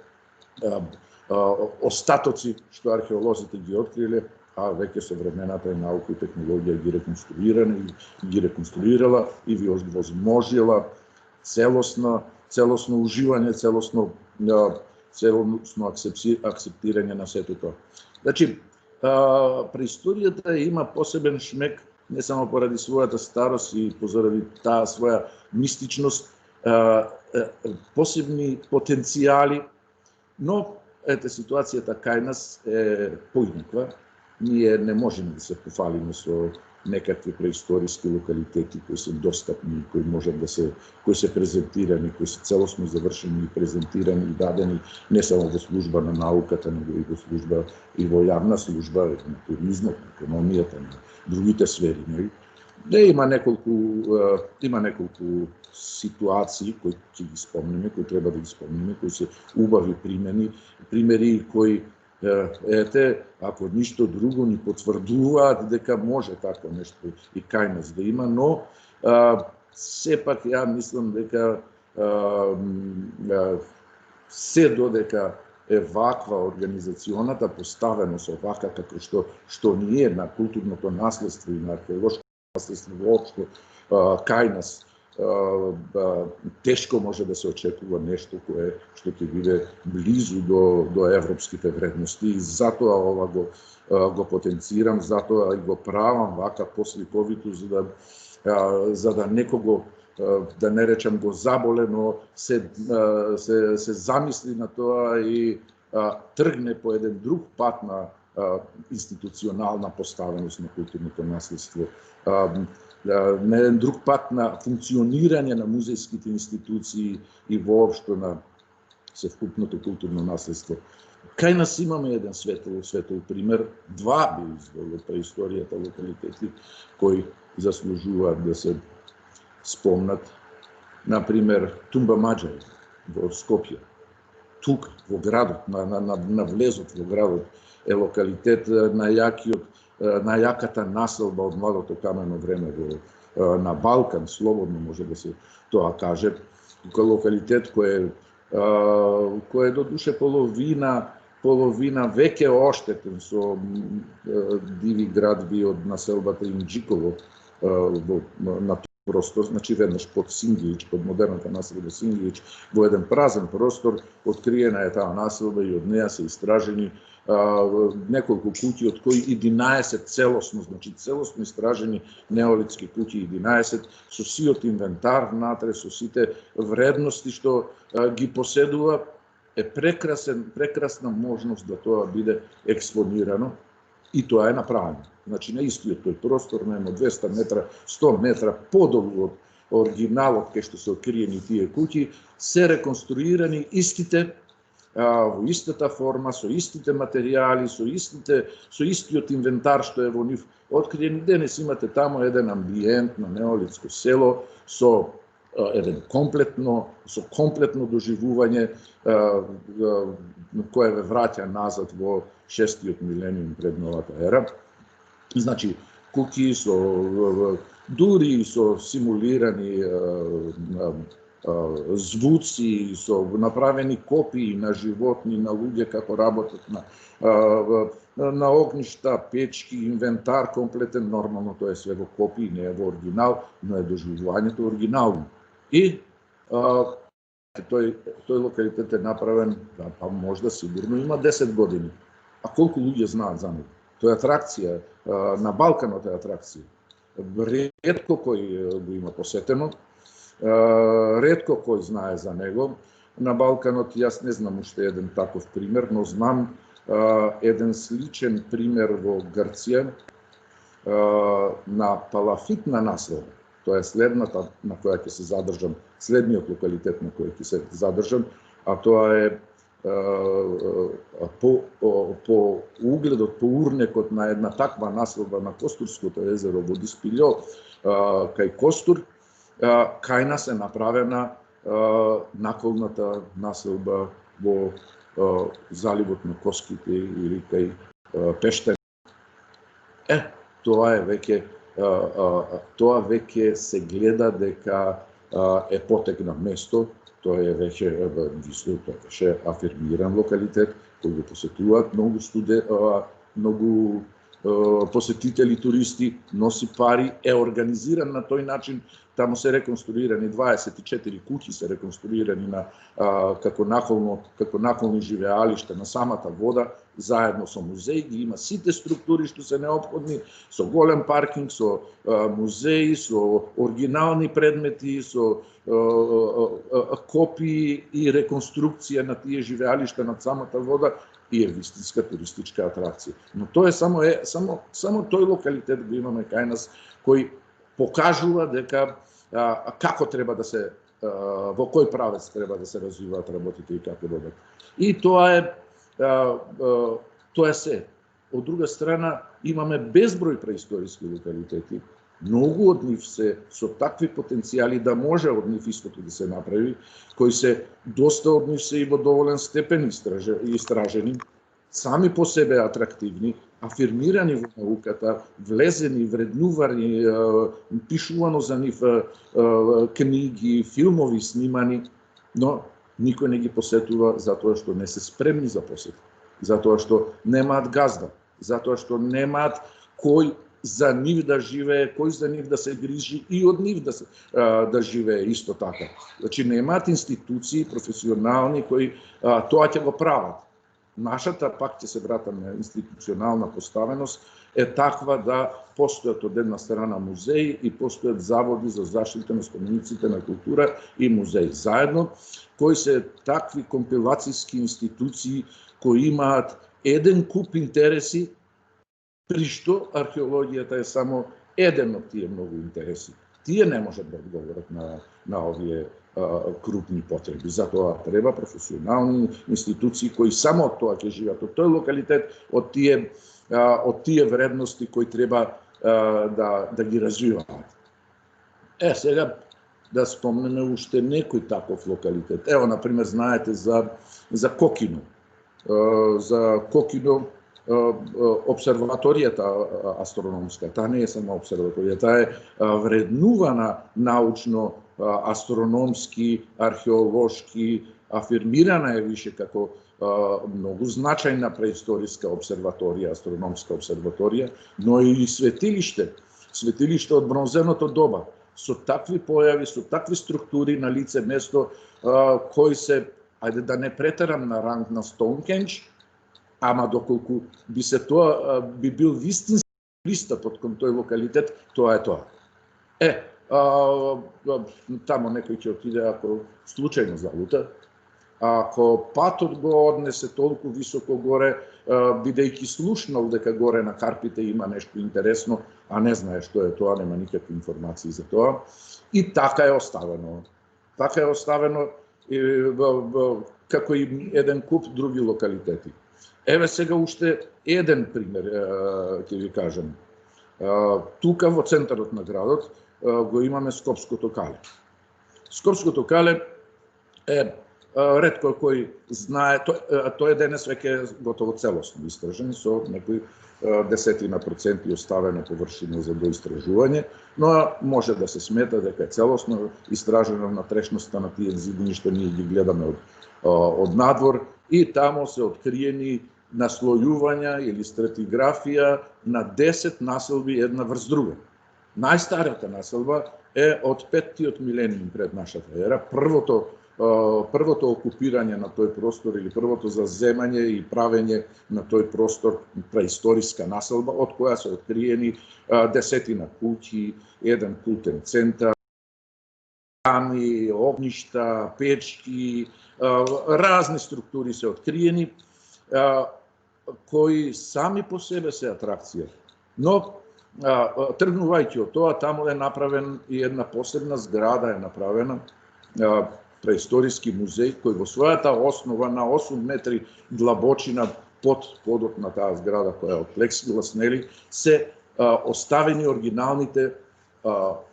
остатоци што археолозите ги откриле, а веќе со времената и наука и технологија ги реконструирала и ви овозможила целосно уживање, целосно акцептирање на сето тоа. Значи, преисторијата има посебен шмек, не само поради својата старост и позаради таа своја мистичност, посебни потенцијали, но ете ситуацијата кај нас е поинаква. Ние не можеме да се пофалиме со некакви преисториски локалитети кои се достапни, кои се презентирани, кои се целосно завршени, презентирани и дадени не само во служба на науката, но и во служба и во јавна служба на туризмот, на економијата, на другите сфери. Има неколку ситуации кои ќе ги спомниме, кои треба да ги спомниме, кои се убави примери кои ако ништо друго ни потврдуваат дека може така нешто и кај нас да има, но сепак ја мислам дека се додека е ваква организационата поставеност вака како што ни е на културното наследство и на археолошко наследство воопшто кај нас, тешко може да се очекува нешто кое што ќе биде близу до европските вредности и затоа ова го потенцирам, затоа и го правам вака посликовито за да некого да не речам го заболе, но се замисли на тоа и тргне по еден друг пат на институционална поставеност на културното наследство, на еден друг пат на функционирање на музејските институции и воопшто на севкупното културно наследство. Кај нас имаме еден светол пример, два би извел од преисторијата локалитети кои заслужуваат да се спомнат. Например, Тумба Маџари во Скопје. Тук во градот, на влезот во градот е локалитет на јаката населба од младото камено време на Балкан, слободно може да се тоа каже. Локалитет кој е до душе половина веќе оштетен со диви градби од населбата Инџиково на простор, значи веднаш под Сингијич, под модерната населба Сингијич, во еден празен простор, откриена е таа населба и од неа се истражени неколку куќи, од кои 11 целосно истражени неолитски куќи, 11 со сиот инвентар внатре, со сите вредности што ги поседува, е прекрасна можност да тоа биде експонирано и тоа е направено. значи на истиот тој простор, на 200 метра, 100 метра подолу од оригиналот кај што се откриени тие куќи, се реконструирани истите во истата форма, со истите материјали, со истиот инвентар што е во нив откриени. Денес имате тамо еден амбиент на неолитско село со комплетно доживување кое ве враќа назад во 6-тиот милениум пред новата ера. Значи, куќи со дури со симулирани звуци, со направени копии на животни, на луѓе како работат на огништа, печки, инвентар комплетен, нормално тоа е све во копии, не е во оригинал, но е доживувањето оригинално. И тој локалитет е направен, па можда сигурно има 10 години. А колку луѓе знаат за него? Тоа е атракција, на Балканот е атракција. Ретко кој го има посетено, ретко кој знае за него. На Балканот јас не знам уште еден таков пример, но знам еден сличен пример во Грција на палафитна наслова. Тоа е следната на која ќе се задржам, следниот локалитет на кој ќе се задржам, а тоа е по угледот, по урнекот на една таква наслова на Костурското езеро во Диспилјо, кај Костур, кај нас е направена наколната населба во заливот на Коските или кај Пештер. Тоа веќе се гледа дека е потек на место, тоа е веќе афирмиран локалитет, кој го посетуваат многу посетители, туристи, носи пари, е организиран на тој начин. Таму се реконструирани 24 куќи, се реконструирани како наколни живеалишта на самата вода, заедно со музеј, ги има сите структури што се неопходни, со голем паркинг, со музеи, со оригинални предмети, со копии и реконструкција на тие живеалишта над самата вода, и е вистинска туристичка атракција. Но тоа е само тој локалитет го имаме кај нас, кој покажува дека како треба да се, во кој правец треба да се развиваат работите и како добро. И тоа е се. Од друга страна, имаме безброј преисториски локалитети, многу од нив се со такви потенцијали да може од нив истото да се направи, кои се доста од нив се и во доволен степен истражени, сами по себе атрактивни, афирмирани во науката, влезени, вреднувани, пишувано за нив книги, филмови снимани, но никој не ги посетува затоа што не се спремни за посета, затоа што немаат газда, затоа што немаат кој за нив да живее, кој за нив да се грижи и од нив да живее исто така. Значи немаат институции професионални кои тоа ќе го прават. Нашата, пак ќе се вратам на институционална поставеност, е таква да постојат од една страна музеи и постојат заводи за заштита на спомениците на култура и музеи заедно, кои се такви компилацијски институции кои имаат еден куп интереси, при што археологијата е само еден од тие многу интереси. Тие не можат да одговорат на овие крупни потреби. Затоа треба професионални институции кои само од тоа ќе живеат, од тој локалитет, од тие вредности кои треба да ги развиваат. Сега да спомнеме уште некој таков локалитет. Ево, например, знаете за Кокино. За Кокино обсерваторијата астрономска, таа не е само обсерваторија, таа е вреднувана научно, астрономски, археолошки, афирмирана е више како многу значајна преисториска обсерваторија, астрономска обсерваторија, но и светилиште од бронзеното доба, со такви појави, со такви структури на лице место, кои се, ајде да не претерам на ранг на Стоунхендж, ама доколку би бил вистински пристапот кон тој локалитет, тоа е тоа. Тамо некој ќе отиде ако случајно залута, Ако патот го однесе толку високо горе, бидејќи слушнал дека горе на карпите има нешто интересно, а не знае што е тоа, нема никакви информации за тоа. И така е оставено. Така е оставено како и еден куп други локалитети. Еве сега уште еден пример ќе ви кажам. Тука во центарот на градот го имаме Скопското кале. Скопското кале е ретко кој знае, тој денес веќе готово целосно истражен, со некои десетина проценти оставена површина за доистражување, но може да се смета дека е целосно истражено на трешноста на тие зидини што ние ги гледаме од надвор, и таму се откриени наслојувања или стратиграфија на 10 населби една врз друга. Најстарата населба е од 5-тиот милениум пред нашата ера, првото окупирање на тој простор или првото заземање и правење на тој простор преисториска населба, од која се откриени десетина куќи, еден култен центар, огништа, печки, разни структури се откриени, кои сами по себе се атракција. Но тргнувајќи од тоа, таму е направен и една посебна зграда е направена, преисториски музеј, кој во својата основа на 8 метри длабочина под подот на таа зграда, која е од плексиглас, нели, се оставени оригиналните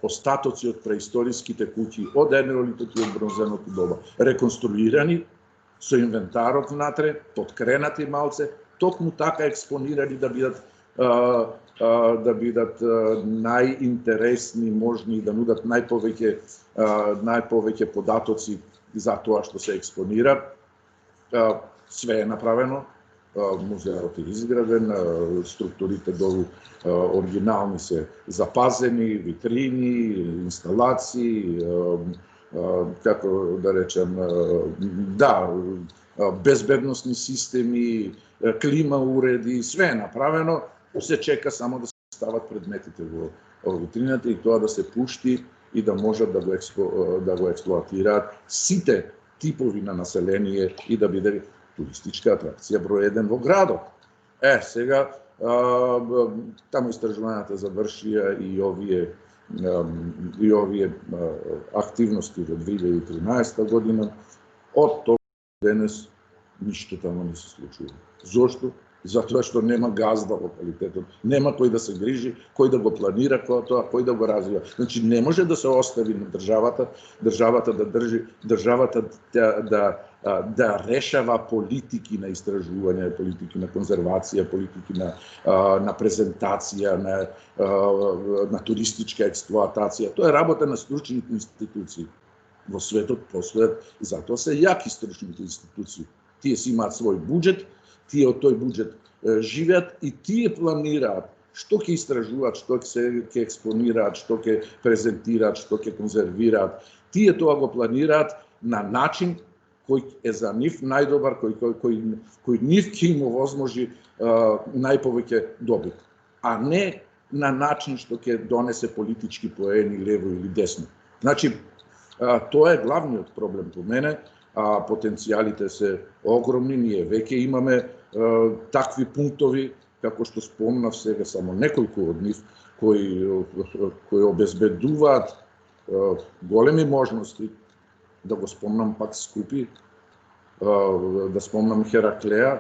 остатоци од преисториските куќи од енеолитот и од бронзеното доба, реконструирани со инвентарот внатре, подкренати малце, токму така експонирани да бидат најинтересни, можни да нудат најповеќе податоци за тоа што се експонира. Све е направено, музеот е изграден, структурите долу оригинални се запазени, витрини, инсталации, како да речем, безбедносни системи, клима уреди, све е направено, се чека само да се стават предметите во витрината и тоа да се пушти и да можат да го експлоатираат сите типови на население и да биде туристичка атракција број 1 во градот. Сега таму истражувањата завршија и овие активности во 2013 година. Од тоа денес ништо таму не се случува. Зошто? Затоа што нема газда во локалитетот, нема кој да се грижи, кој да го планира тоа, кој да го развива. Значи не може да се остави на државата да држи, државата да решава политики на истражување, политики на конзервација, политики на презентација, на туристичка експлоатација. Тоа е работа на стручните институции. Во светот постојат, затоа се јаки стручните институции. Тие си имаат свој буџет, тие од тој буџет живеат и тие планираат што ќе истражуваат, што ќе експонираат, што ќе презентираат, што ќе конзервираат. Тие тоа го планираат на начин кој е за нив најдобар, кој нив ќе им овозможи најповеќе добит, а не на начин што ќе донесе политички поени лево или десно. Значи, тоа е главниот проблем по мене, а потенцијалите се огромни, ние веќе имаме такви пунктови, како што спомнав сега, само неколку од нив, кои обезбедуваат големи можности, да го спомнам пак Скупи, да спомнам Хераклеја,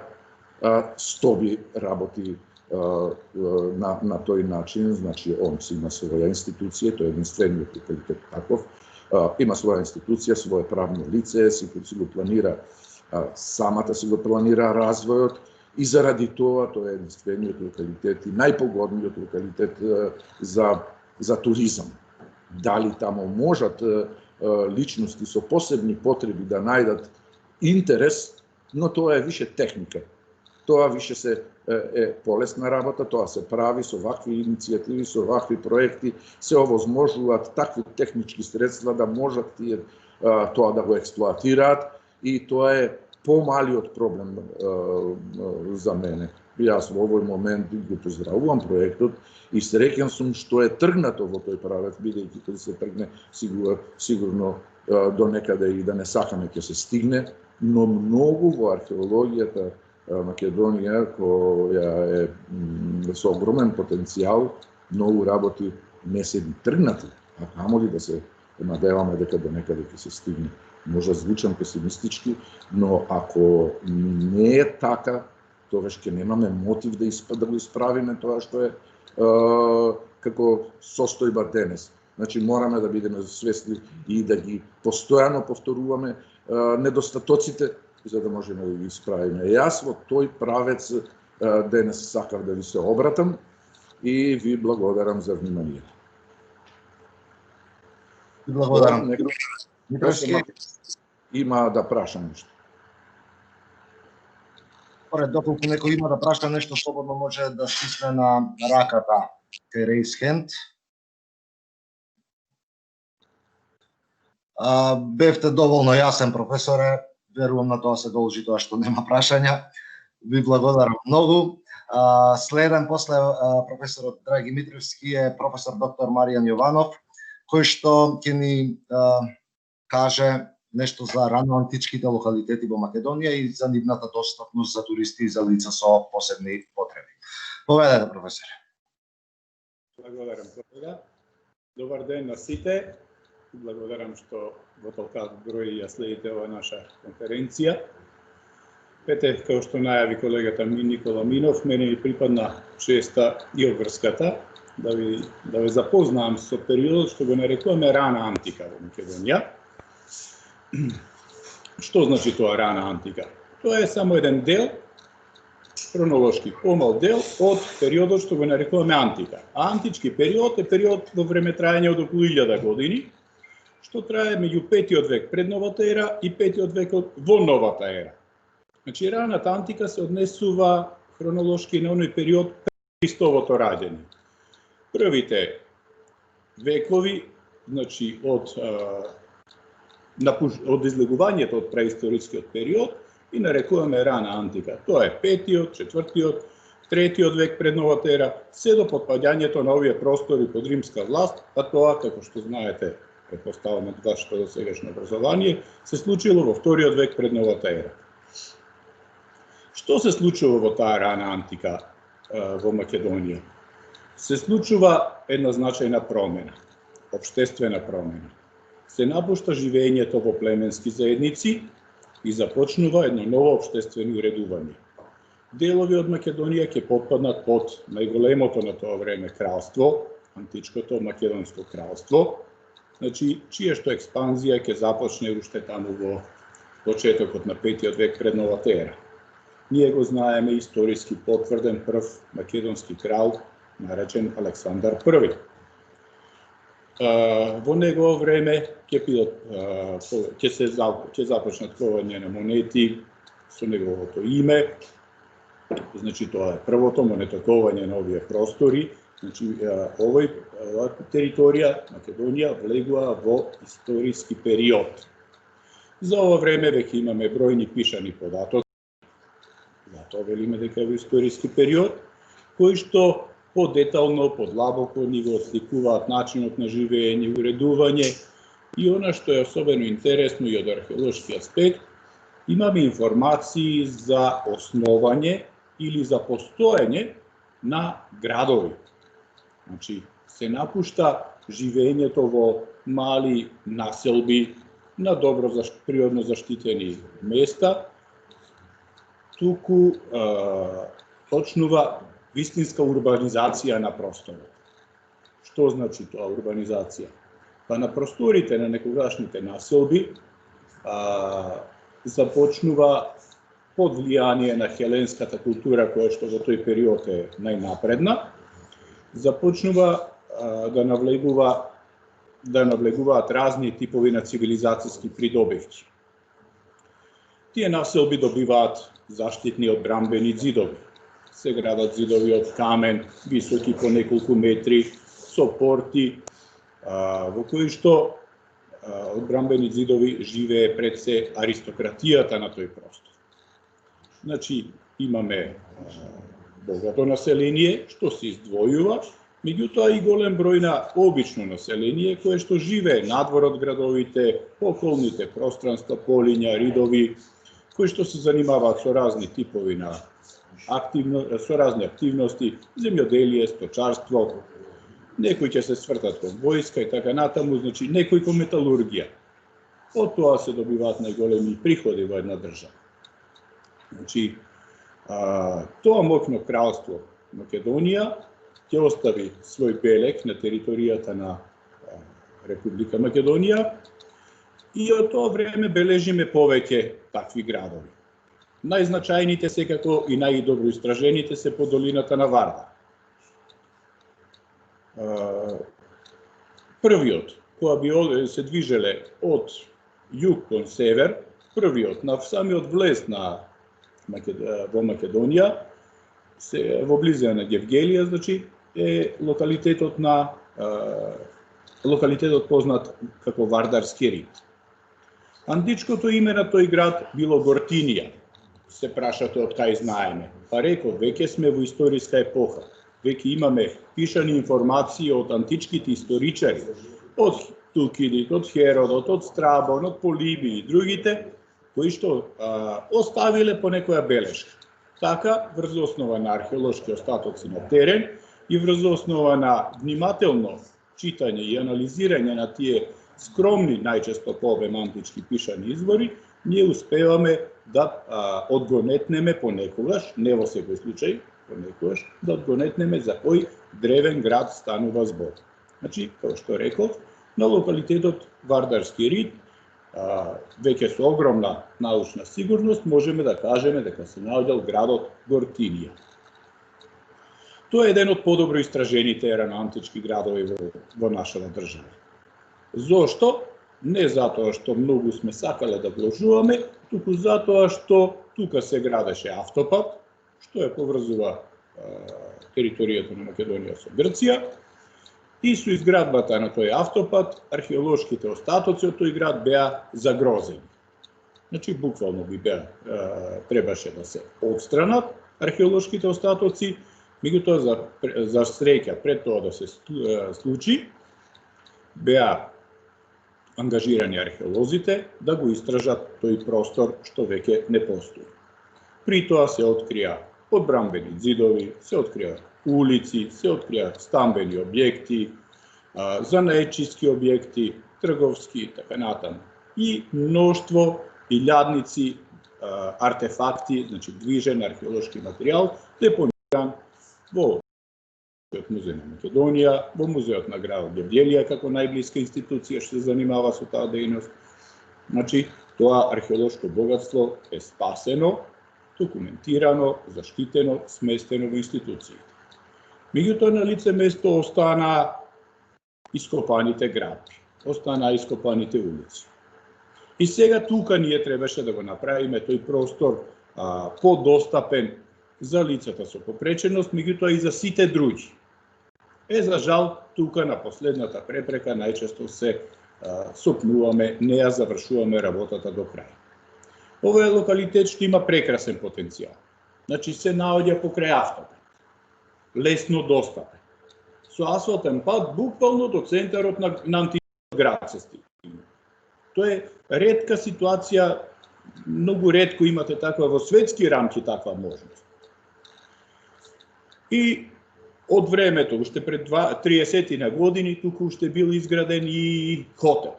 Стоби работи на тој начин, значи он си има своја институција, тој е единствениот локалитет таков, има своја институција, свое правно лице, си го планира, самата си го планира развојот и заради тоа тој е единствениот локалитет и најпогодниот локалитет за туризам. Дали таму можат личности со посебни потреби да најдат интерес, но тоа е више техника. Тоа више е полесна работа, тоа се прави со вакви иницијативи, со вакви проекти, се овозможуваат такви технички средства да можат тие тоа да го експлоатираат и тоа е помалиот проблем за мене. Јас во овој момент го поздравувам проектот и среќен сум што е тргнато во тој правец, бидејќи кога се тргне сигурно до некаде и да не сакаме ќе се стигне, но многу во археологијата Македонија, која е со огромен потенцијал, многу работи не се ни тргнати, а камоли да се надеваме дека до некаде ќе се стигне. Може звучам песимистички, но ако не е така, тогаш ќе немаме мотив да го исправиме тоа што е како состојба денес. Значи мораме да бидеме свесни и да ги постојано повторуваме недостатоците за да можеме да ги исправиме. Јас во тој правец денес сакав да ви се обратам и ви благодарам за вниманието. Благодарам. Некој има да праша нешто. Поред, доколку некој има да праша нешто, слободно може да стисне на раката кај raise hand. Бевте доволно јасен, професоре. Верувам на тоа се должи тоа што нема прашања. Ви благодарам многу. Следен после професорот Драги Митревски е професор доктор Маријан Јованов, кој што ќе ни каже нешто за раноантичките локалитети во Македонија и за нивната достапност за туристи и за лица со посебни потреби. Поведете, професоре. Благодарам, колега. Добар ден на сите. Благодарам што во толка број ја следите ова наша конференција. Ете, како што најави колегата Никола Минов, мене ми припадна честа и обврската да ве запознам со периодот што го нарекуваме рана антика во Македонија. Што значи тоа рана антика? Тоа е само еден дел, хронолошки помал дел од периодот што го нарекуваме антика. А антички период е период во време трајање од околу 1000 години, што трае меѓу 5-тиот век пред новата ера и 5-тиот век во новата ера. Значи, раната антика се однесува хронолошки на оној период пред Христовото раѓање. Првите векови, значи од излегувањето од преисторискиот период и нарекуваме рана антика. Тоа е 5-тиот, 4-тиот, 3-тиот век пред новата ера, се до потпаѓањето на овие простори под римска власт, а тоа, како што знаете, предпоставам од вашето досегашно образование, се случило во 2-тиот век пред новата ера. Што се случува во таа рана антика во Македонија? Се случува една значајна промена, општествена промена. Се напушта живеењето во племенски заедници и започнува едно ново општествено уредување. Делови од Македонија ќе потпаднат под најголемото на тоа време кралство, античкото македонско кралство, значи чија што експанзија ќе започне уште таму во почетокот на 5-тиот век пред новата ера. Ние го знаеме историски потврден прв македонски крал, наречен Александар I. Во негово време ќе започнат ковање на монети со неговото име. Значи тоа е првото монетоковање на овие простори. Значи оваа територија Македонија влегува во историски период. За ова време веќе имаме бројни пишани податоци. Затоа велиме дека е во историски период, кои што подетално, подлабоко ни го осликуваат начинот на живење, уредување и она што е особено интересно и од археолошки аспект, имаме информации за основање или за постоење на градови. Значи, се напушта живењето во мали населби на добро природно заштитени места, туку почнува вистинска урбанизација на просторот. Што значи тоа урбанизација? Па на просторите на некогашните населби започнува под влијание на хеленската култура, која што во тој период е најнапредна, започнува да навлегуваат разни типови на цивилизацијски придобивки. Тие населби добиваат заштитни одбрамбени ѕидови. Се градат ѕидови од камен, високи по неколку метри, со порти, во кои што одбрамбени ѕидови живее пред се аристократијата на тој простор. Значи, имаме богато население, што се издвојува, меѓутоа и голем број на обично население, кое што живее надвор од градовите, околните пространства, полиња, ридови, кои што се занимаваат со разни типови на со разни активности, земјоделие, сточарство, некои ќе се свртат кон војска и така натаму, значи некои кон металургија. Од тоа се добиваат најголеми приходи во една држава. Значи, тоа моќно кралство Македонија ќе остави свој белег на територијата на Република Македонија и од тоа време бележиме повеќе такви градови. Најзначајните секако и најдобро истражените се по долината на Вардар. Првиот, која би се движеле од југ кон север, првиот на самиот влез во Македонија, во близина на Гевгелија, значи, е локалитетот познат како Вардарски рид. Античкото име на тој град било Гортинија. Се прашате од кај знаеме. Па реков, веќе сме во историска епоха. Веќе имаме пишани информации од античките историчари, од Тукидид, од Херодот, од Страбон, од Полиби и другите, кои што оставиле по некоја белешка. Така, врз основа на археолошки остатоци на терен и врз основа на внимателно читање и анализирање на тие скромни, најчесто по обем антички пишани извори, ние успеваме да одгонетнеме понекогаш, не во секој случај, понекогаш, да одгонетнеме за кој древен град станува збор. Значи, како што реков, на локалитетот Вардарски рид, веќе со огромна научна сигурност, можеме да кажеме дека се наоѓал градот Гортинија. Тоа е еден од подобро истражените антички градови во нашата држава. Зошто? Не затоа што многу сме сакале да вложуваме, туку затоа што тука се градеше автопат, што ја поврзува територијата на Македонија со Грција, и со изградбата на тој автопат, археолошките остатоци од тој град беа загрозени. Значи, буквално требаше да се отстранат археолошките остатоци, меѓутоа за среќа пред тоа да се случи, беа ангажирани археолозите да го истражат тој простор што веќе не постои. При тоа се открија одбранбени ѕидови, се открија улици, се открија стамбени објекти, занаетчиски објекти, трговски и така натаму. И мноштво илјадници артефакти, значи движен археолошки материјал, депониран во Музеј на Македонија, во Музеот на градот Гевгелија како најблиска институција што се занимава со таа дејност. Значи, тоа археолошко богатство е спасено, документирано, заштитено, сместено во институциите. Меѓутоа на лице место остана ископаните градби, остана ископаните улици. И сега тука ние требаше да го направиме тој простор подостапен за лицата со попреченост, меѓутоа и за сите други. За жал, тука на последната препрека најчесто се сопнуваме, не ја завршуваме работата до крај. Овој локалитет што има прекрасен потенцијал. Значи се наоѓа покрај автопат, лесно достапен. Со асфалтен пат буквално до центарот на античкиот град се стига. Тоа е ретка ситуација, многу ретко имате таква во светски рамки таква можност. И од времето, уште пред 30 на години, тука уште бил изграден и хотел.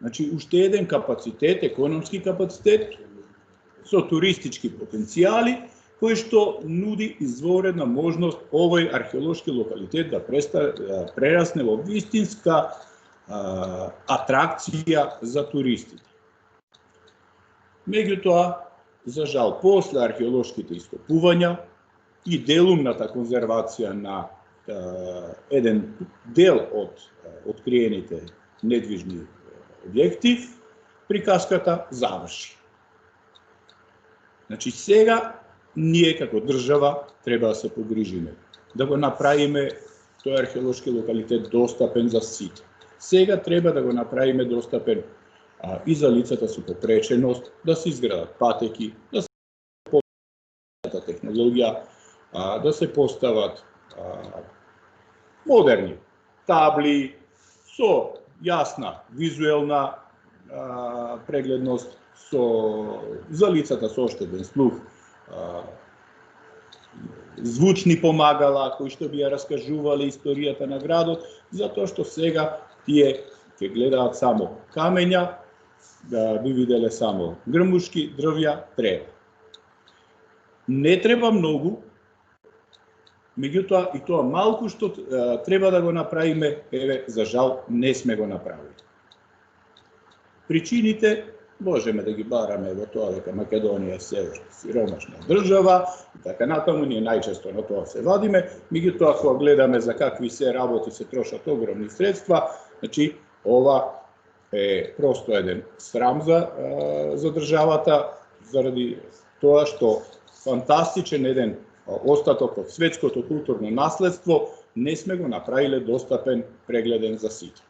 Значи, уште еден капацитет, економски капацитет, со туристички потенцијали, кој што нуди изворена можност овој археолошки локалитет да прерасне во вистинска атракција за туристите. Меѓутоа, за жал, после археолошките ископувања и делумната конзервација на еден дел од откриените недвижни објекти, приказката заврши. Значи сега ние како држава треба да се погрижиме, да го направиме тој археолошки локалитет достапен за сите. Сега треба да го направиме достапен и за лицата со попреченост, да се изградат патеки, да се постават технологија, да се постават модерни табли со јасна визуелна прегледност, за лицата со оштетен слух, звучни помагала кои што би ја раскажувале историјата на градот, затоа што сега тие ќе гледаат само камења, да би виделе само грмушки, дрвја, трева. Не треба многу, меѓутоа и тоа малку што треба да го направиме, еве, за жал, не сме го направили. Причините можеме да ги бараме во тоа дека Македонија се уште сиромашна држава, и така натаму, ние најчесто на тоа се вадиме, меѓутоа кога гледаме за какви се работи се трошат огромни средства, значи ова е просто еден срам за државата, заради тоа што фантастичен еден остаток од светското културно наследство не сме го направиле достапен, прегледен за сите.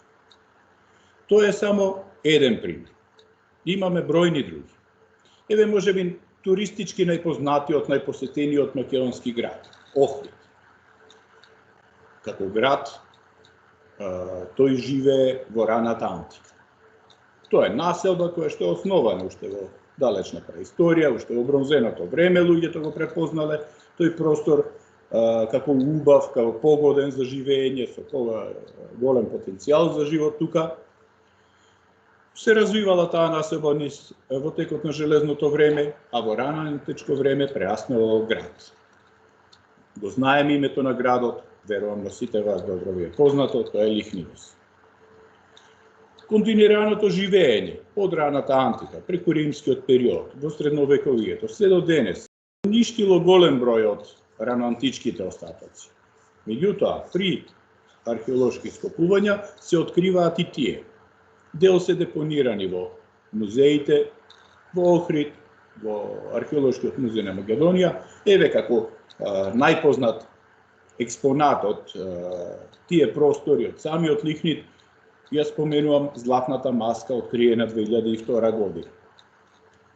Тоа е само еден пример. Имаме бројни други. Еве можеби туристички најпознатиот, најпосетениот македонски град, Охрид. Како град, тој живее во раната антика. Тоа е населба која што е основана уште во далечна праисторија, уште во бронзеното време луѓето го препознале тој простор како убав, како погоден за живење, со голем потенцијал за живот тука. Се развивала таа населба во текот на железното време, а во рано античко време прераснала во град. Го знаеме името на градот, верувам на сите вас добро ви е познато, тоа е Лихнивос. Континуираното живење од раната антика, преку римскиот период, во средновековието, се до денес, уништило голем број од раноантичките остатоци. Меѓутоа, при археолошки скопувања се откриваат и тие. Дел се депонирани во музеите, во Охрид, во археолошкиот музеј на Македонија, еве како најпознат експонат од тие простори, од самиот Лихнид, ја споменувам златната маска откриена 2002 година.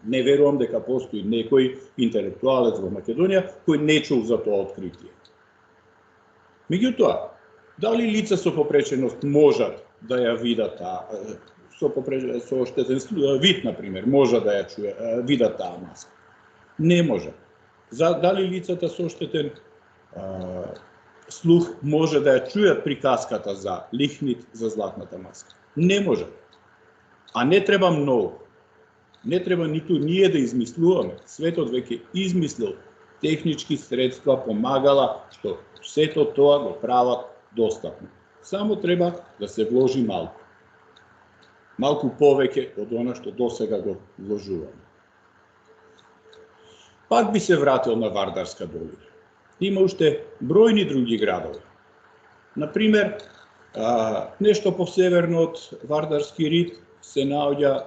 Не верувам дека постои некој интелектуалец во Македонија кој не чул за тоа откритие. Меѓутоа, дали лица со попреченост можат да ја видат со оштетен вид, например, може да ја видат таа маска? Не може. Дали лицата со оштетен слух може да ја чујат приказката за Лихнид, за златната маска? Не може. А не треба многу. Не треба ниту ние да измислуваме. Светот веќе измислил технички средства, помагала, што сето тоа го прават достапно. Само треба да се вложи малку. Малку повеќе од она што досега го вложуваме. Пак би се вратил на Вардарска долина. Има уште бројни други градови. Например, нешто посеверно од Вардарски рид се наоѓа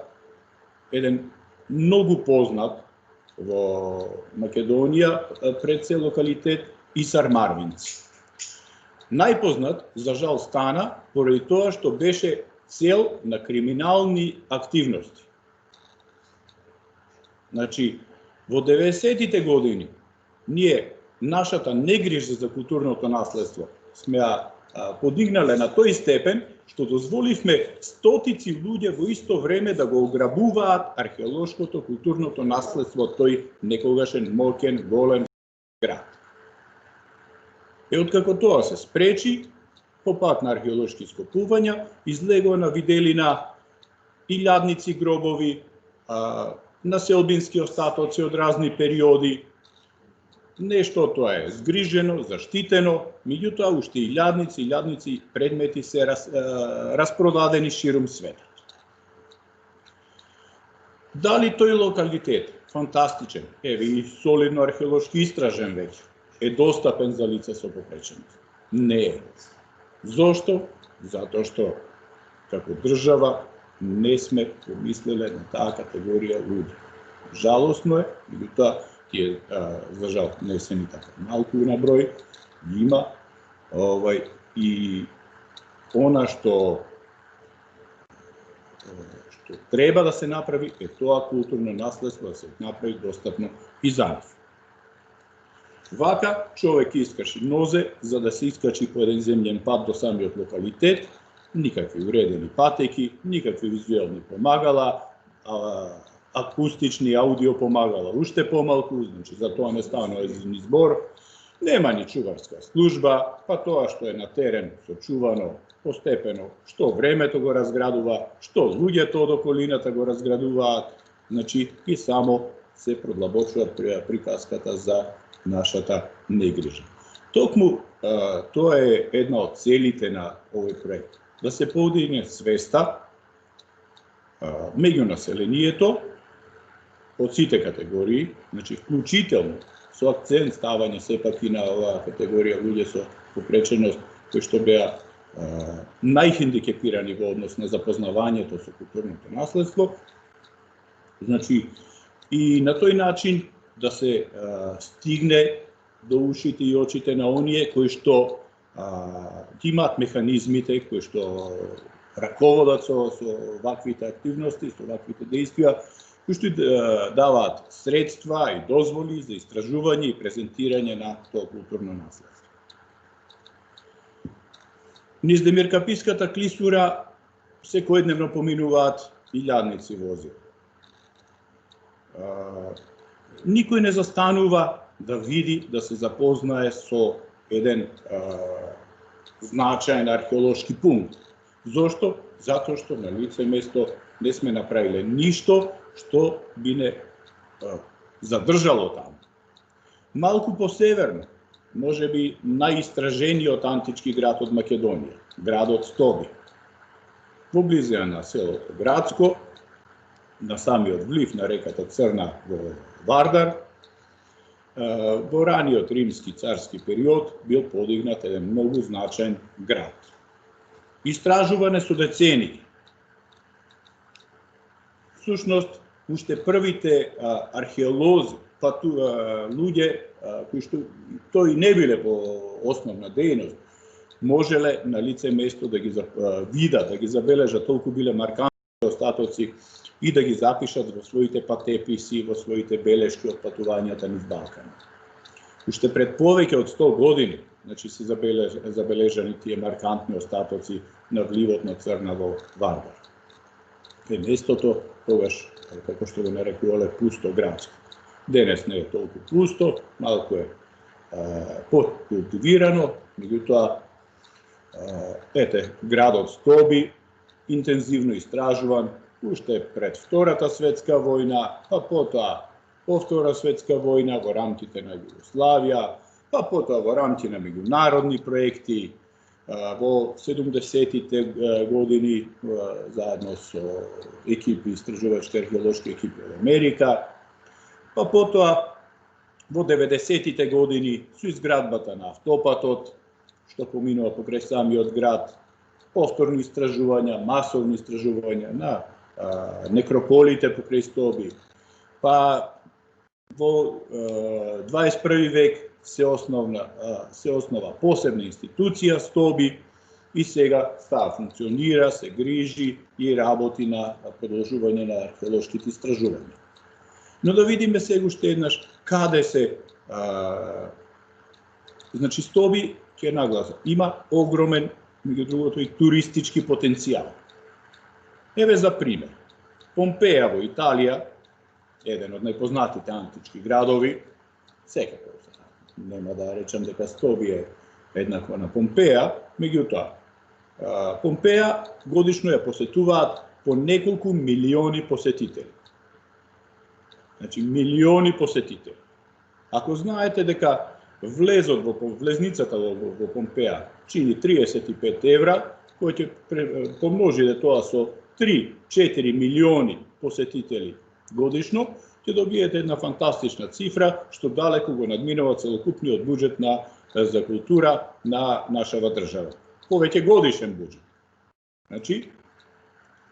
еден многу познат во Македонија предсел локалитет Исар Марвинци. Најпознат, за жал, стана поради тоа што беше цел на криминални активности. Значи, во 90-тите години ние нашата негрижа за културното наследство сме подигнале на тој степен што дозволивме стотици луѓе во исто време да го ограбуваат археолошкото културното наследство тој некогашен моќен голем град. И откако тоа се спречи, по пат на археолошки скопувања, излегува на виделина илјадници гробови, населбински остатоци од разни периоди. Нешто тоа е згрижено, заштитено, меѓутоа уште илјадници предмети се распродадени ширум светот. Дали тој локалитет, фантастичен, еве и солидно археолошки истражен веќе, е достапен за лица со попреченост? Не е. Зошто? Затоа што како држава не сме помислеле на таа категорија луѓе. Жалосно е, меѓутоа тие за жал не се ни така малку на број, има и она што треба да се направи е тоа културно наследство да се направи достапно и за нив. Вака човек искачи нозе за да се искачи по еден земјен пат до самиот локалитет, никакви уредени патеки, никакви визуелни помагала, акустични аудио помагала, уште помалку, значи за тоа не станува ни збор. Нема ни чуварска служба, па тоа што е на терен сочувано постепено, што времето го разградува, што луѓето од околината го разградуваат, значи и само се продлабочува приказката за нашата негрижа. Токму тоа е една од целите на овој проект, да се подигне свеста меѓу населението од сите категории, значи вклучително со акцент ставање сепак и на оваа категорија луѓе со попреченост кои што беа најхендикепирани во однос на запознавањето со културното наследство. Значи и на тој начин да се стигне до ушите и очите на оние кои што имаат механизмите, кои што раководат со ваквите активности, со ваквите действија, кои што даваат средства и дозволи за истражување и презентирање на тоа културно наследство. Низ Демиркаписката клисура секојдневно поминуваат илјадници возила. Никој не застанува да види, да се запознае со еден значаен археолошки пункт. Зошто? Затоа што на лице место не сме направиле ништо што би не задржало таму. Малку посеверно, може би најистражениот антички град од Македонија, градот Стоби. Во близина на селото Градско, на самиот влив на реката Црна во Вардар, во раниот римски царски период бил подигнат еден многу значаен град. Истражуване со децении. Всушност, уште првите археолози, луѓе кои што тој не биле по основна дејност, можеле на лице место да ги видат, да ги забележат, толку биле маркантни остатоци и да ги запишат во своите патеписи, во своите белешки од патувањата низ Балкан. Уште пред повеќе од 100 години, значи се забележани тие маркантни остатоци на вливот на Црна во Вардар. Местото тогаш, како што го нарекувале, пусто градско. Денес не е толку пусто, малку е подкултивирано, меѓутоа градот Стоби интензивно истражуван уште пред Втората светска војна, па потоа по Втора светска војна во рамките на Југославија, па потоа во рамки на меѓународни проекти, во 70-тите години заедно со екипи, истражувачки археолошки екипи од Америка, па потоа во 90-тите години со изградбата на автопатот, што поминува покрај самиот град, повторни истражувања, масовни истражувања на некрополите покрај Стоби. Па во 21 век се основа посебна институција Стоби и сега таа функционира, се грижи и работи на продолжување на археолошките истражувања. Но да видиме сега уште еднаш каде се значи Стоби ќе нагласа има огромен, меѓу другото, и туристички потенцијал. Еве за пример, Помпеја во Италија, еден од најпознатите антички градови, секако нема да речам дека Стоби е еднаква на Помпеја, меѓутоа Помпеја годишно ја посетуваат по неколку милиони посетители. Значи милиони посетители. Ако знаете дека влезот во влезницата во Помпеја чини 35 евра, кој ќе помножите тоа со 3-4 милиони посетители годишно, ќе добиете една фантастична цифра, што далеку го надминува целокупниот буџет за култура на нашава држава. Повеќе годишен буџет. Значи,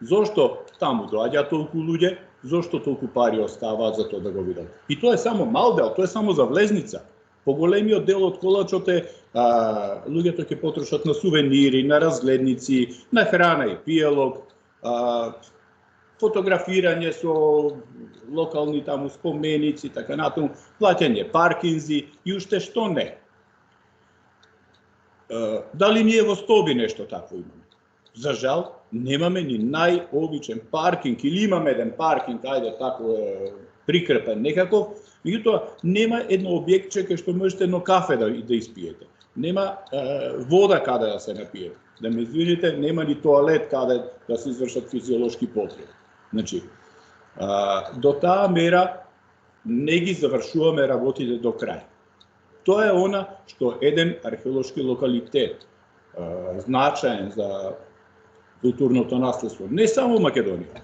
зошто таму доаѓаат толку луѓе, зошто толку пари оставаат за тоа да го видат? И тоа е само мал дел, тоа е само за влезница. Поголемиот дел од колачот е луѓето ќе потрошат на сувенири, на разгледници, на храна и пиелок, фотографирање со локални таму споменици, така натаму, плаќање паркинзи и уште што не. Дали ние во Стоби нешто такво имаме? За жал, немаме ни најобичен паркинг, или имаме еден паркинг, ајде тако прикрепен некаков, меѓутоа нема едно објектче кај што можете едно кафе да испиете. Нема вода каде да се напиете. Да ме извините, нема ни тоалет каде да се извршат физиолошки потреби. Значи, до таа мера не ги завршуваме работите до крај. Тоа е она што еден археолошки локалитет, значаен за културното наследство, не само Македонија,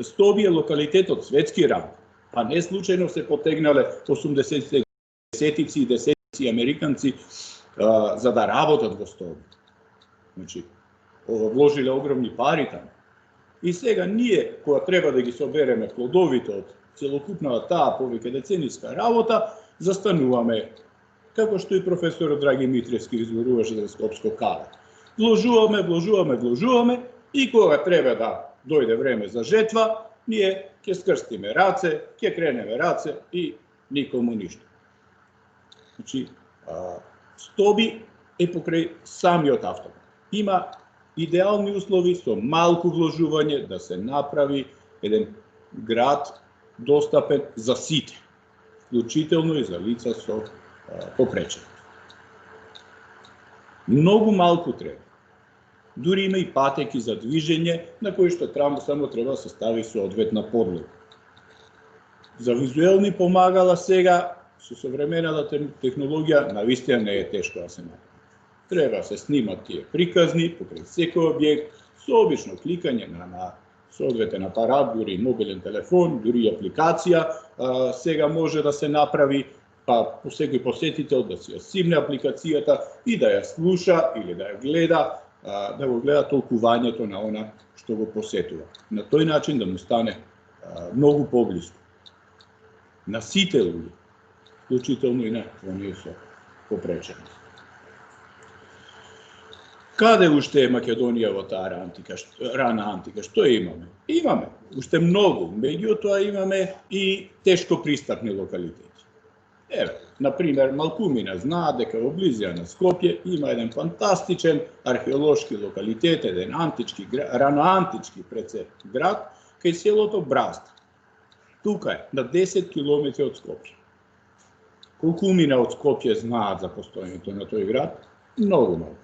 Стоби е локалитет од светски ранг, а не случајно се потегнале 80-тици и десетици американци за да работат во Стоби. Значи, вложиле огромни пари таму. И сега ние, кога треба да ги собереме плодовите од целокупната таа повеќе децениска работа, застануваме, како што и професорот Драги Митревски изборуваше за Скопско каде. Вложуваме и кога треба да дојде време за жетва, ние ќе скрстиме раце, ќе кренеме раце и никому ништо. Значи, Стоби е покрај самиот автопат. Има идеални услови со малку вложување да се направи еден град достапен за сите, вклучително и за лица со попреченост. Многу малку треба. Дури има и патеки за движење на кои што само треба да се стави соодветна подлога. За визуелни помагала сега со современата технологија навистина не е тешко да се направи. Треба да се снимат тие приказни покрај секој објект со обично кликање на соодветен апарат, дури мобилен телефон, дури апликација, сега може да се направи, па по секој посетител да си ја симне апликацијата и да ја слуша или да ја гледа, да го гледа толкувањето на она што го посетува. На тој начин да му стане многу поблиску. На сите луѓе, вклучително и на оние со попреченост. Каде уште е Македонија во таа рана антика? Што имаме? Имаме уште многу, меѓутоа имаме и тешко пристапни локалитети. Еве, например, Малкумина знаат дека во близина на Скопје има еден фантастичен археолошки локалитет, еден раноантички град, кај селото Бразда. Тука е, на 10 километри од Скопје. Колку мина од Скопје знаат за постојањето на тој град? Многу малку.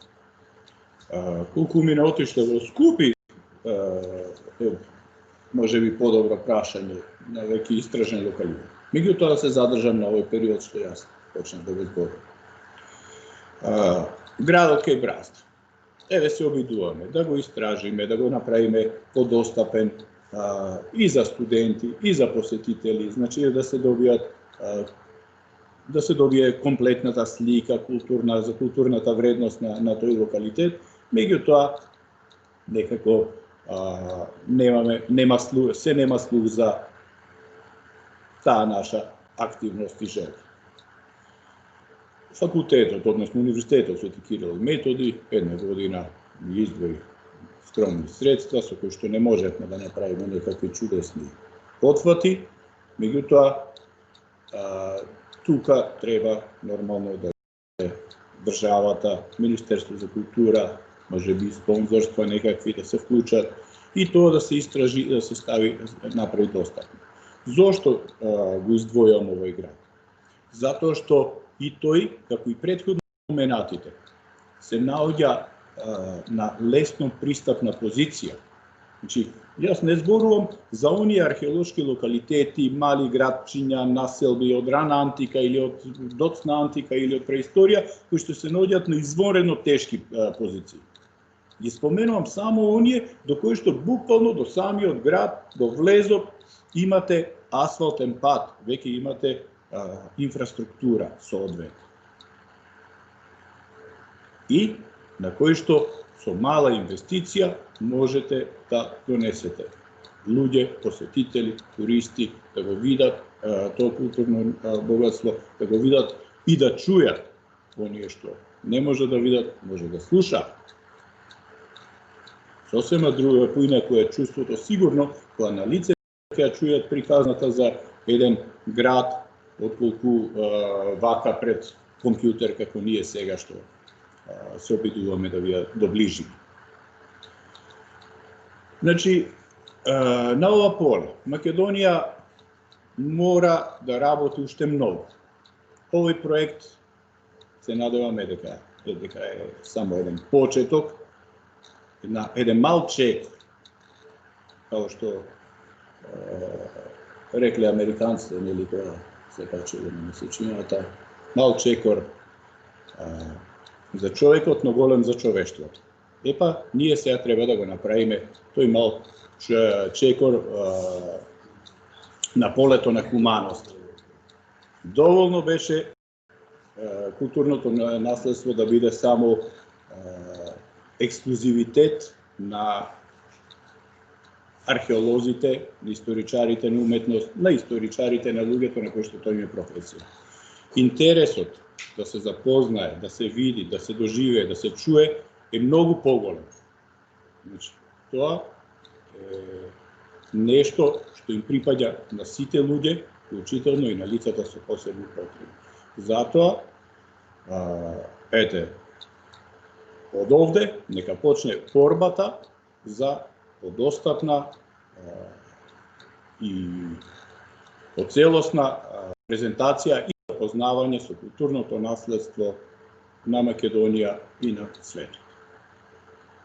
Колку мина отишле во Скупи, може би подобро прашање на веќе истражен локалитет. Меѓутоа да се задржам на овој период што јас почнав да го зборам. Градот кај Бразда. Еве се обидуваме да го истражиме, да го направиме подостапен и за студенти, и за посетители, значи да се добие комплетната слика за културната вредност на тој локалитет, меѓутоа некако нема слух за таа наша активност и желба. Факултетот, односно Универзитетот Свети Кирил и Методи, една година ги издвои скромни средства со кои што не можевме да направиме некакви чудесни потвати, меѓутоа тука треба нормално да државата, Министерство за култура, може би спонзорства некакви да се вклучат и тоа да се истражи, да се направи достапно. Зошто го издвојам овој град? Затоа што и тој, како и претходно споменатите, се наоѓа на лесно пристапна позиција. Значи, јас не зборувам за оние археолошки локалитети, мали градчиња, населби од рана антика или од доцна антика или од преисторија, кои што се наоѓаат на извонредно тешки позиции. Ги споменувам само оние до кои што буквално до самиот град, до влезот, имате асфалтен пат, веќе имате инфраструктура соодветна. И на кој што со мала инвестиција можете да донесете луѓе, посетители, туристи, да го видат тоа културно богатство, да го видат и да чујат оние што не може да видат, може да слушаат. Сосема друго поинаку е чувството сигурно кога на лице ќе чујат приказната за еден град отколку вака пред компјутер како ние сега што се обидуваме да ви ја доближиме. Значи, на ова поле, Македонија мора да работи уште многу. Овој проект се надеваме дека е само еден почеток, еден мал чек, како што рекле американците, нели, кога се качиле на месечината, мал чекор за човекот, но голем за човештвото. Епа, ние сега треба да го направиме тој мал чекор на полето на хуманост. Доволно беше културното наследство да биде само ексклузивитет на археолозите, на историчарите на уметност, на историчарите на луѓето на кои што тој има професија. Интересот да се запознае, да се види, да се доживее, да се чуе е многу поголем. Значи, тоа е нешто што им припаѓа на сите луѓе, вклучително и на лицата со посебни потреби. Затоа, од овде нека почне борбата за подостапна и поцелосна презентација и запознавање со културното наследство на Македонија и на светот.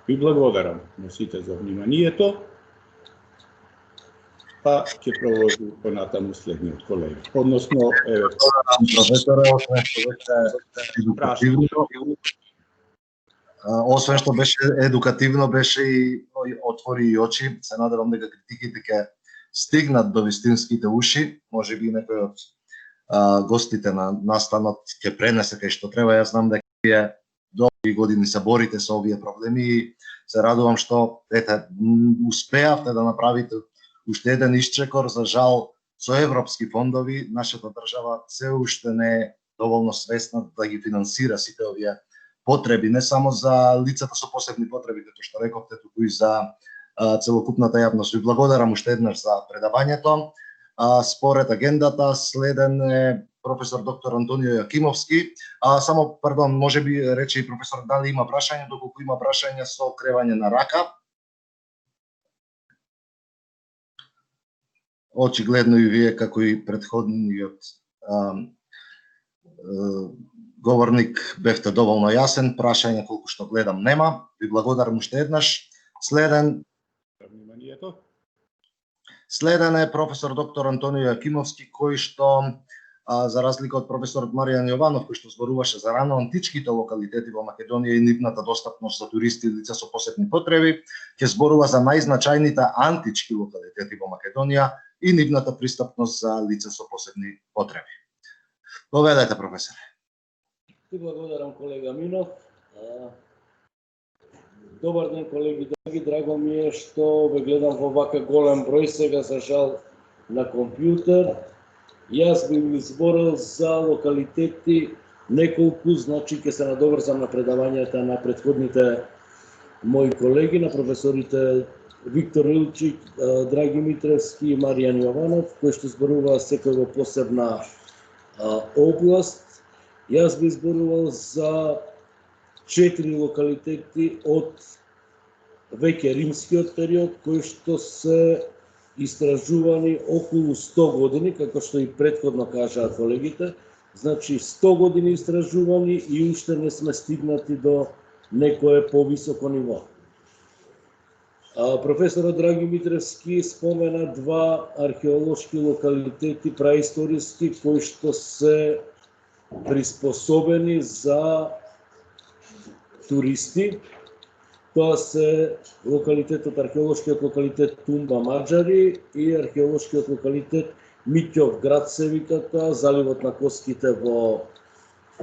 Ви благодарам на сите за вниманието, па ќе продолжи понатаму следниот колега. Односно, професоре, освен што беше едукативно, беше и отвори и очи. Се надевам дека критиките ќе стигнат до вистинските уши, можеби некој од гостите на настанот ќе пренесе кај што треба. Јас знам дека вие долги години се борите со овие проблеми и се радувам што успеавте да направите уште еден исчекор. За жал, со европски фондови нашата држава се уште не е доволно свесна да ги финансира сите овие потреби, не само за лицата со посебни потреби, како што рековте, туку и за целокупната јавност. Ви благодарам уште еднаш за предавањето. Според агендата, следен е професор доктор Антонио Јакимовски. Само, пардон, може би рече и професор дали има прашање, доколку има прашање со кревање на рака. Очигледно и вие, како и претходниот говорник, бевте доволно јасен. Прашање, колку што гледам, нема. Ви благодарам уште еднаш. Следен е професор доктор Антонио Јакимовски, кој што, за разлика од професорот Маријан Јованов, кој што зборуваше за рано античките локалитети во Македонија и нивната достапност за туристи и лица со посебни потреби, ќе зборува за најзначајните антички локалитети во Македонија и нивната пристапност за лица со посебни потреби. Поведете, професоре. Ти благодарам, колега Минов. Добар ден, колеги, драго ми е што ве гледам во вака голем број сега, за жал, на компјутер. Јас би ви зборил за локалитети неколку, значи ќе се надоврзам на предавањата на претходните мои колеги, на професорите Виктор Илчик, Драги Митревски и Маријан Јованов, кои што зборува секој во посебна област. Јас би зборувал за 4 локалитети од веќе римскиот период, кои што се истражувани околу 100 години, како што и претходно кажаа колегите. Значи 100 години истражувани и уште не сме стигнати до некое повисоко ниво. Професорот Драги Митревски спомена 2 археолошки локалитети праисториски кои што се приспособени за туристи. Тоа се археолошкиот локалитет Тумба Маџари и археолошкиот локалитет Миќов град се вика тоа, заливот на Коските во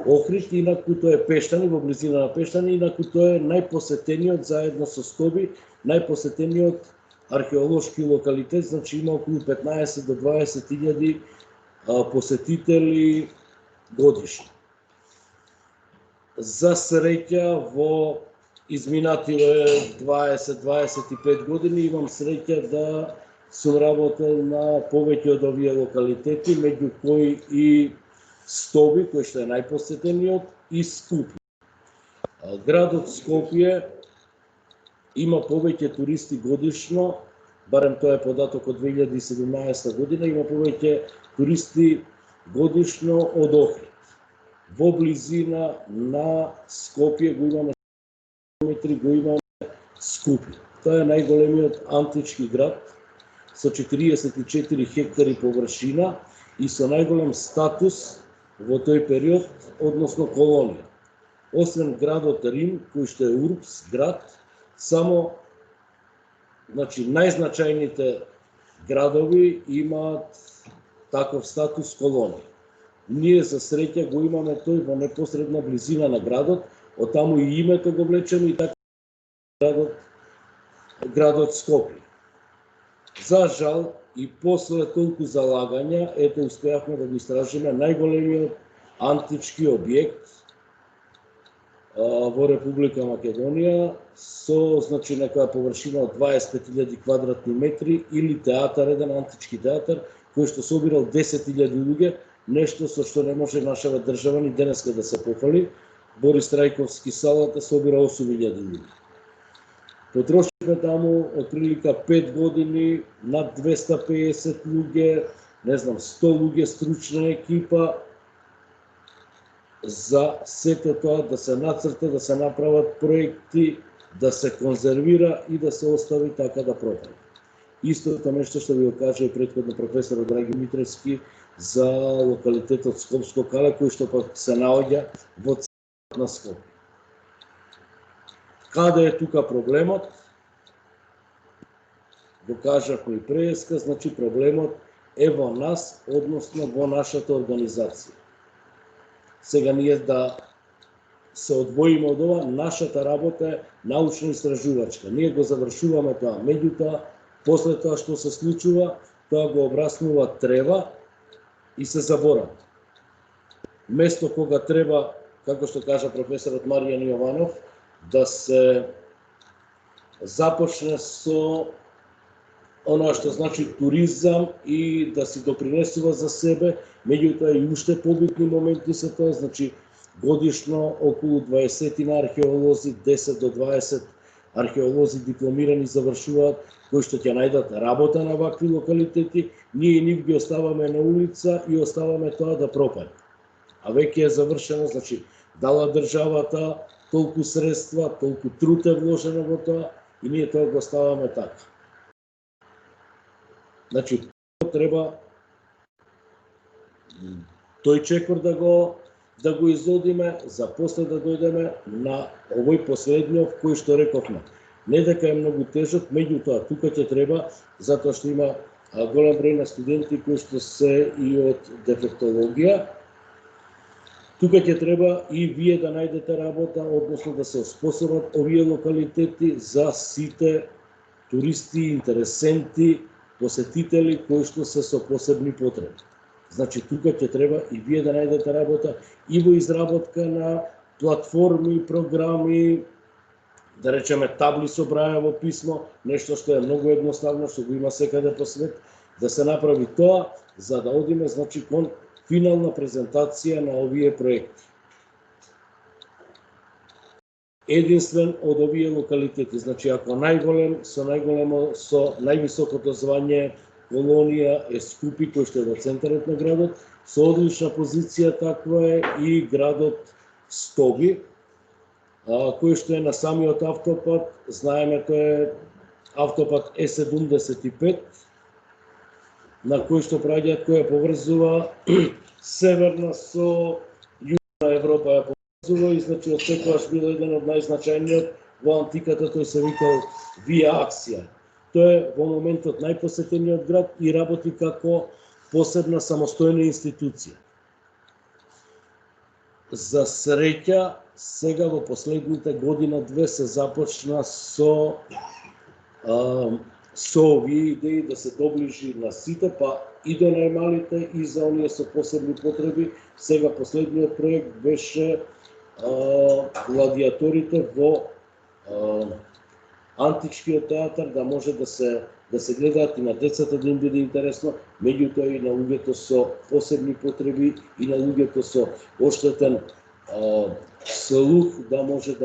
Охрид, инаку тоа е Пештани, во близина на Пештани, инаку тоа е најпосетениот заедно со Стоби, најпосетениот археолошки локалитет, значи има околу 15 до 20.000 посетители годишно. За среќа во изминативе 20-25 години имам среќа да сум работел на повеќе од овие локалитети, меѓу кои и Стоби, кој што е најпосетениот, и Скопје. Градот Скопје има повеќе туристи годишно, барем тоа е податок од 2017 година, има повеќе туристи годишно од Охрид. Во близина на Скопје го имаме го имаме Скупје. Тоа е најголемиот антички град со 44 хектари површина и со најголем статус во тој период, односно колонија. Освен градот Рим, кој што е урбс град, само најзначајните градови имаат таков статус колонија. Ние за среќа го имаме тој во непосредна близина на градот, оттаму и името го влечеме и така градот Скопје. За жал и после толку залагања, ето успеавме да го истражиме најголемиот антички објект во Република Македонија со некоја површина од 25.000 квадратни метри или театар, еден антички театар кој што собирал 10.000 луѓе, нешто со што не може нашава држава ни денеска да се пофали. Борис Трајковски салата собира 8.000 луѓе. Потрошивме таму отприлика 5 години, над 250 луѓе, 100 луѓе стручна екипа за сето тоа да се нацрта, да се направат проекти, да се конзервира и да се остави така да пропаде. Истото нешто што ви го кажа и претходно професорот Драги Митревски за локалитетот Скопско Кале, кој што пак се наоѓа во центарот на Скопје. Каде е тука проблемот? Го кажавме и преска, проблемот е во нас, односно во нашата организација. Сега ние да се одвоиме од ова, нашата работа е научно-истражувачка. Ние го завршуваме тоа, меѓутоа, после тоа што се случува, тоа го обраснува трева и се заборава. Место кога треба, како што кажа професорот Маријан Јованов, да се започне со оноа што значи туризам и да си допринесува за себе, меѓутоа и уште побитни моменти се тоа, годишно околу 20 археолози, 10 до 20 археолози дипломирани завршуваат, кои што ќе најдат работа на вакви локалитети, ние нив ги оставаме на улица и оставаме тоа да пропаде. А веќе е завршено, дала државата толку средства, толку труд е вложено во тоа и ние тоа го оставаме така. Треба тој чекор да го изодиме, за после да дојдеме на овој последниот кој што рековме. Не дека е многу тежок, меѓутоа тука ќе треба, затоа што има голем број на студенти кои што се и од дефектологија, тука ќе треба и вие да најдете работа, односно да се оспособат овие локалитети за сите туристи, интересенти, посетители кои што се со посебни потреби. Тука ќе треба и вие да најдете работа и во изработка на платформи, програми, да речеме табли со Брајево писмо, нешто што е многу едноставно, што го има секаде по свет, да се направи тоа, за да одиме кон финална презентација на овие проекти. Единствен од овие локалитети, ако најголем, со највисокото звање колонија е Скупи, кој што е во центарот на градот, со одлична позиција таква е и градот Стоби, кој што е на самиот автопат, знаеме тоа е автопат Е75, на кој што праѓаат, која поврзува северна со јужна Европа ја поврзува и од секогаш бил еден од најзначајниот во антиката, тој се викал Вија Аксија. Тоа е во моментот најпосетениот град и работи како посебна самостојна институција. За среќа, сега во последните година-две се започна со овие идеи да се доближи на сите, па и до најмалите и за оние со посебни потреби. Сега последниот проект беше гладиаторите во античкиот театар, да може да се гледаат и на децата да им биде интересно, меѓутоа и на луѓето со посебни потреби и на луѓето со оштетен слух да може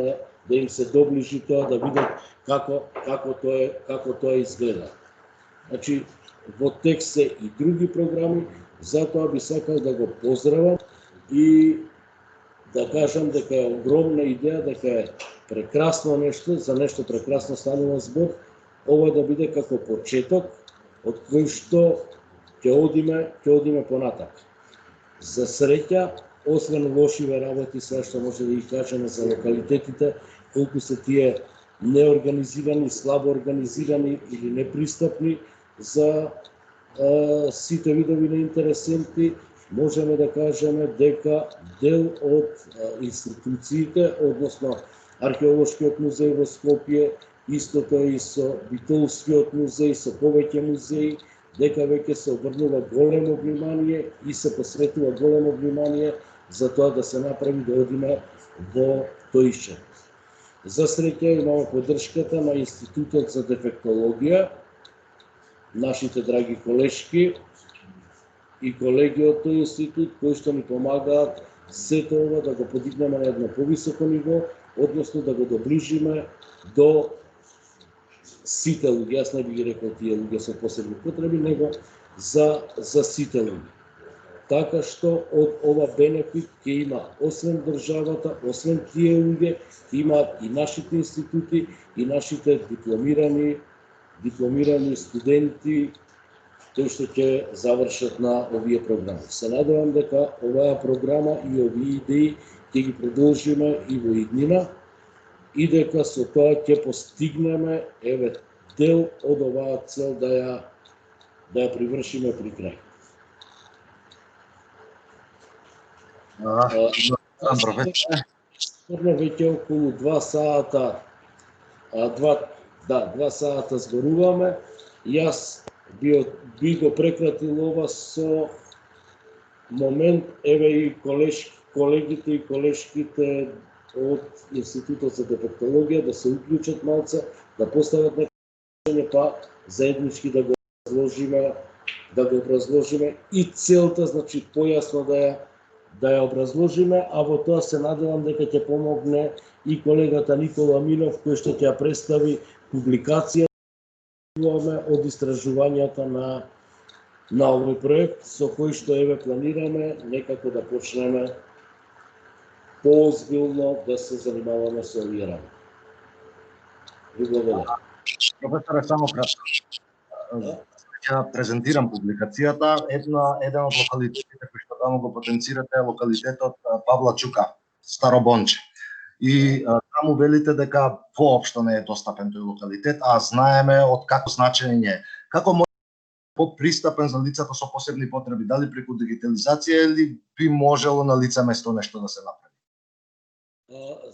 да им се доближи тоа, да видат како тоа изгледа. Значи, во текст се и други програми, затоа би сакал да го поздравам и да кажам дека е огромна идеја, дека е прекрасно нешто, за нешто прекрасно станува збор, ова да биде како почеток од кој што ќе одиме понатак. За среќа, освен лошиве работи, се што може да ги кажеме за локалитетите, колку се тие неорганизирани, слабо организирани или непристапни за сите видови на интересенти, можеме да кажеме дека дел од институциите, односно Археолошкиот музеј во Скопје, истото и со Битолскиот музеј, со повеќе музеи, дека веќе се обрнува големо внимание и се посветува големо внимание за тоа да се направи да одиме во тоише. За среќа имаме поддршката на Институтот за дефектологија, нашите драги колешки и колеги од тој институт кои што ни помагаат сето ова да го подигнеме на едно повисоко ниво, односно да го доближиме до сите луѓе. Јас не би ги рекол тие луѓе со посебни потреби, него за сите луѓе. Така што од ова бенефит ќе има освен државата, освен тие луѓе, ќе имаат и нашите институти и нашите дипломирани студенти кои што ќе завршат на овие програми. Се надевам дека оваа програма и овие идеи ќе ги продолжиме и во иднина и дека со тоа ќе постигнеме дел од оваа цел да ја привршиме при крај. Веќе околу 2 сата 2 сата зборуваме. Јас би го прекратил ова со момент, и колегите и колешките од Институтот за дефектологија да се уклучат малце, да постават некој па заеднички да го образложиме и целта, значи појасно да ја образложиме, а во тоа се надевам дека ќе помогне и колегата Никола Минов кој што ќе ја представи публикација од истражувањата на овој проект со кој што планираме некако да почнеме поозбилно да се занимаваме со овие работи. Ви благодарам. Професоре, само кратко. Ќе презентирам публикацијата. Еден од локалитетите кои што таму го потенцирате е локалитетот Павла Чука, Старо Бонче. И таму велите дека воопшто не е достапен тој локалитет, а знаеме од како значење е. Како може попристапен за лицата со посебни потреби, дали преку дигитализација или би можело на лице место нешто да се направи?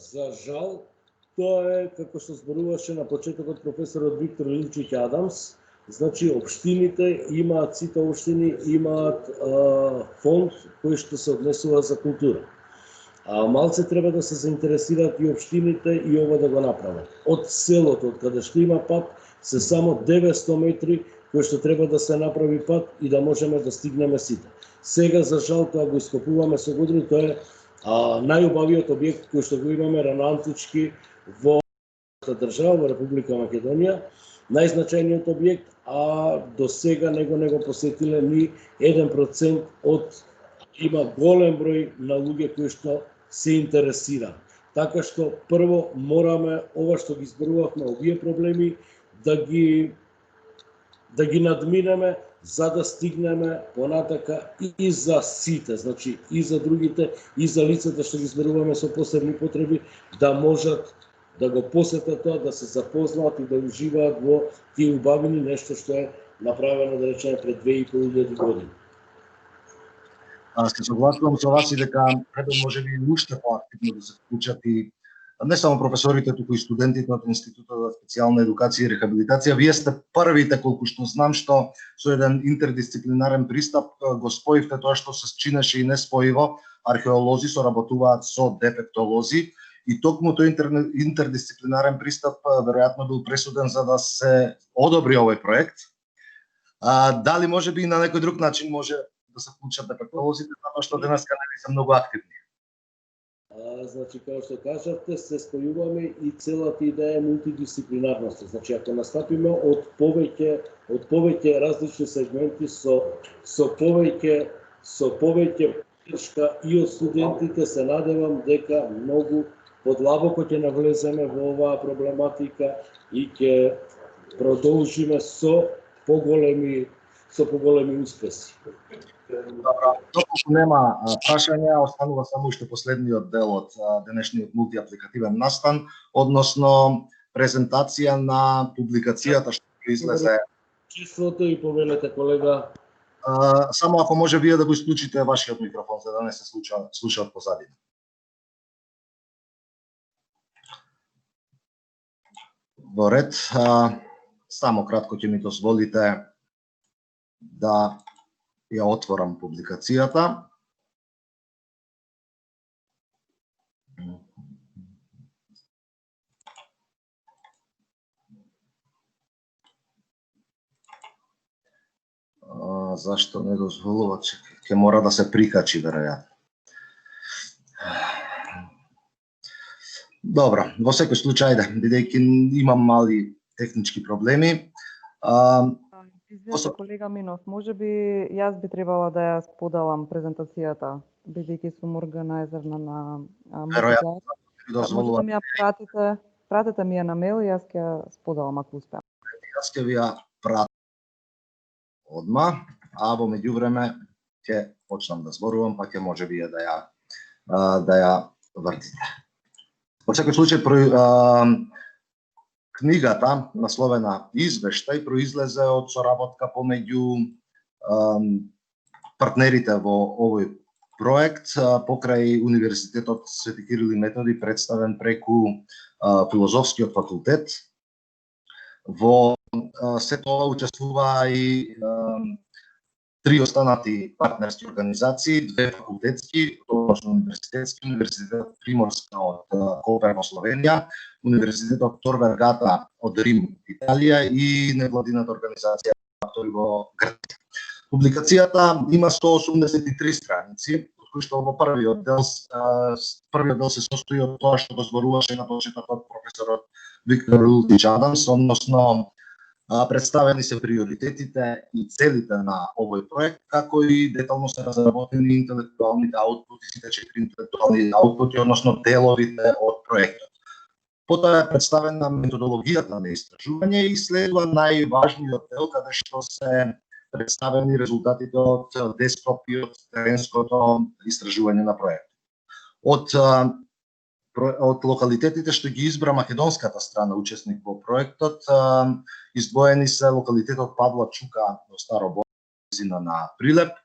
За жал, тоа е како што зборуваше на почетокот професорот Виктор Илчич Адамс. Значи, општините имаат, сите општини имаат фонд кој што се однесува за култура. Малце треба да се заинтересираат и општините и ова да го направат. Од селото, од каде што има пат, се само 900 метри кои што треба да се направи пат и да можеме да стигнеме сите. Сега, за жал, тоа го ископуваме со години, тоа е најубавиот објект кој што го имаме ранантички во држава, во Република Македонија, најзначајниот објект, а до сега него не го посетиле ни 1% од има голем број на луѓе кои што се интересира. Така што прво мораме ова што ги зборувавме, овие проблеми да ги надминеме за да стигнеме понатака и за сите, значи и за другите, и за лицата што ги зборуваме со посебни потреби, да можат да го посетат тоа, да се запознаат и да уживаат во тие убавини, нешто што е направено, да речеме, пред 2500 години. Се согласувам со вас и дека треба можеби уште поактивно да се вклучат и не само професорите, туку и студентите од Институтот за специјална едукација и рехабилитација. Вие сте првите, колку што знам, што со еден интердисциплинарен пристап го споивте тоа што се чинеше и неспоиво. Археолози соработуваат со дефектолози и токму тој интердисциплинарен пристап веројатно бил пресуден за да се одобри овој проект. Дали можеби и на некој друг начин може да се вклучат дефектолозите, затоа што денеска не се многу активни? Значи, како што кажавте, се спојуваме и целата идеја е мултидисциплинарност. Значи, ако настапиме од повеќе различни сегменти со повеќе поддршка и од студентите, се надевам дека многу подлабоко ќе навлеземе во оваа проблематика и ќе продолжиме со поголеми успеси. Добро, доколку нема прашања, останува само уште последниот дел од денешниот мултиапликативен настан, односно презентација на публикацијата што излезе. Чеството и повелете, колега. Само ако може вие да го исклучите вашиот микрофон, за да не се слуша од позадина. Во ред, само кратко ќе ми дозволите да ја отворам публикацијата. Зашто не дозволува, ќе мора да се прикачи веројатно. Добро, во секој случај, бидејќи имам мали технички проблеми. Извинете, колега Минов, може би јас би требала да ја споделам презентацијата, бидејќи сум органајзерна на мултиплеер. Може да ми ја пратите ми ја на мейл и јас ќе ја споделам ако успеам. Јас ќе ви ја пратам одма, а во меѓувреме ќе почнам да зборувам, па ќе може вие да ја вртите. Во секој случај, книгата, насловена Извештај, произлезе од соработка помеѓу партнерите во овој проект покрај Универзитетот Свети Кирил и Методи, представен преку Филозофскиот факултет. Во сето ова учествуваа и три останати партнерски организации, две факултетски, односно универзитетски, Универзитетот Приморска од Копер во Словенија, Универзитетот Тор Вергата од Рим, Италија и невладината организација во Грција. Публикацијата има 183 страници, од кои што во првиот дел се состои од тоа што го зборуваше на почетокот професорот Виктор Ултич Адамс, односно представени се приоритетите и целите на овој проект, како и детално се разработени интелектуалните аутпути, сите 4 интелектуални аутпути, односно деловите од проектот. Потоа е представена методологијата на истражување и следува најважниот дел каде што се представени резултатите од десктоп и од теренското истражување на проектот. Од локалитетите што ги избра македонската страна учесник во проектот, издвоени се локалитетот Павла Чука во Старо Бозина на Прилеп,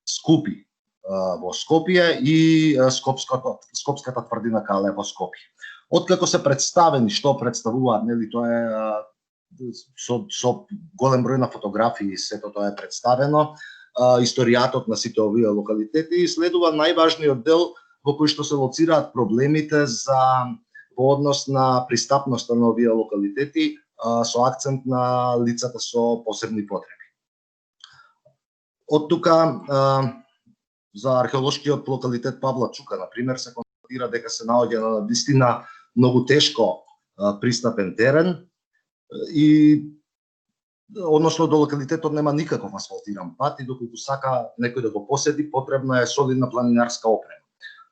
Скупи во Скопје и Скопската тврдина Кале во Скопје. Откако се представени што представуваат, нели, тоа е со голем број на фотографии, сето тоа е представено, историјатот на сите овие локалитети и следува најважниот дел во кој што се лоцираат проблемите во однос на пристапноста на овие локалитети со акцент на лицата со посебни потреби. Од тука за археолошкиот локалитет Павла Чука, например, се констатира дека се наоѓа на вистина многу тешко пристапен терен и односно до локалитетот нема никаков асфалтиран пат и доколку сака некој да го поседи, потребна е солидна планинарска опрема.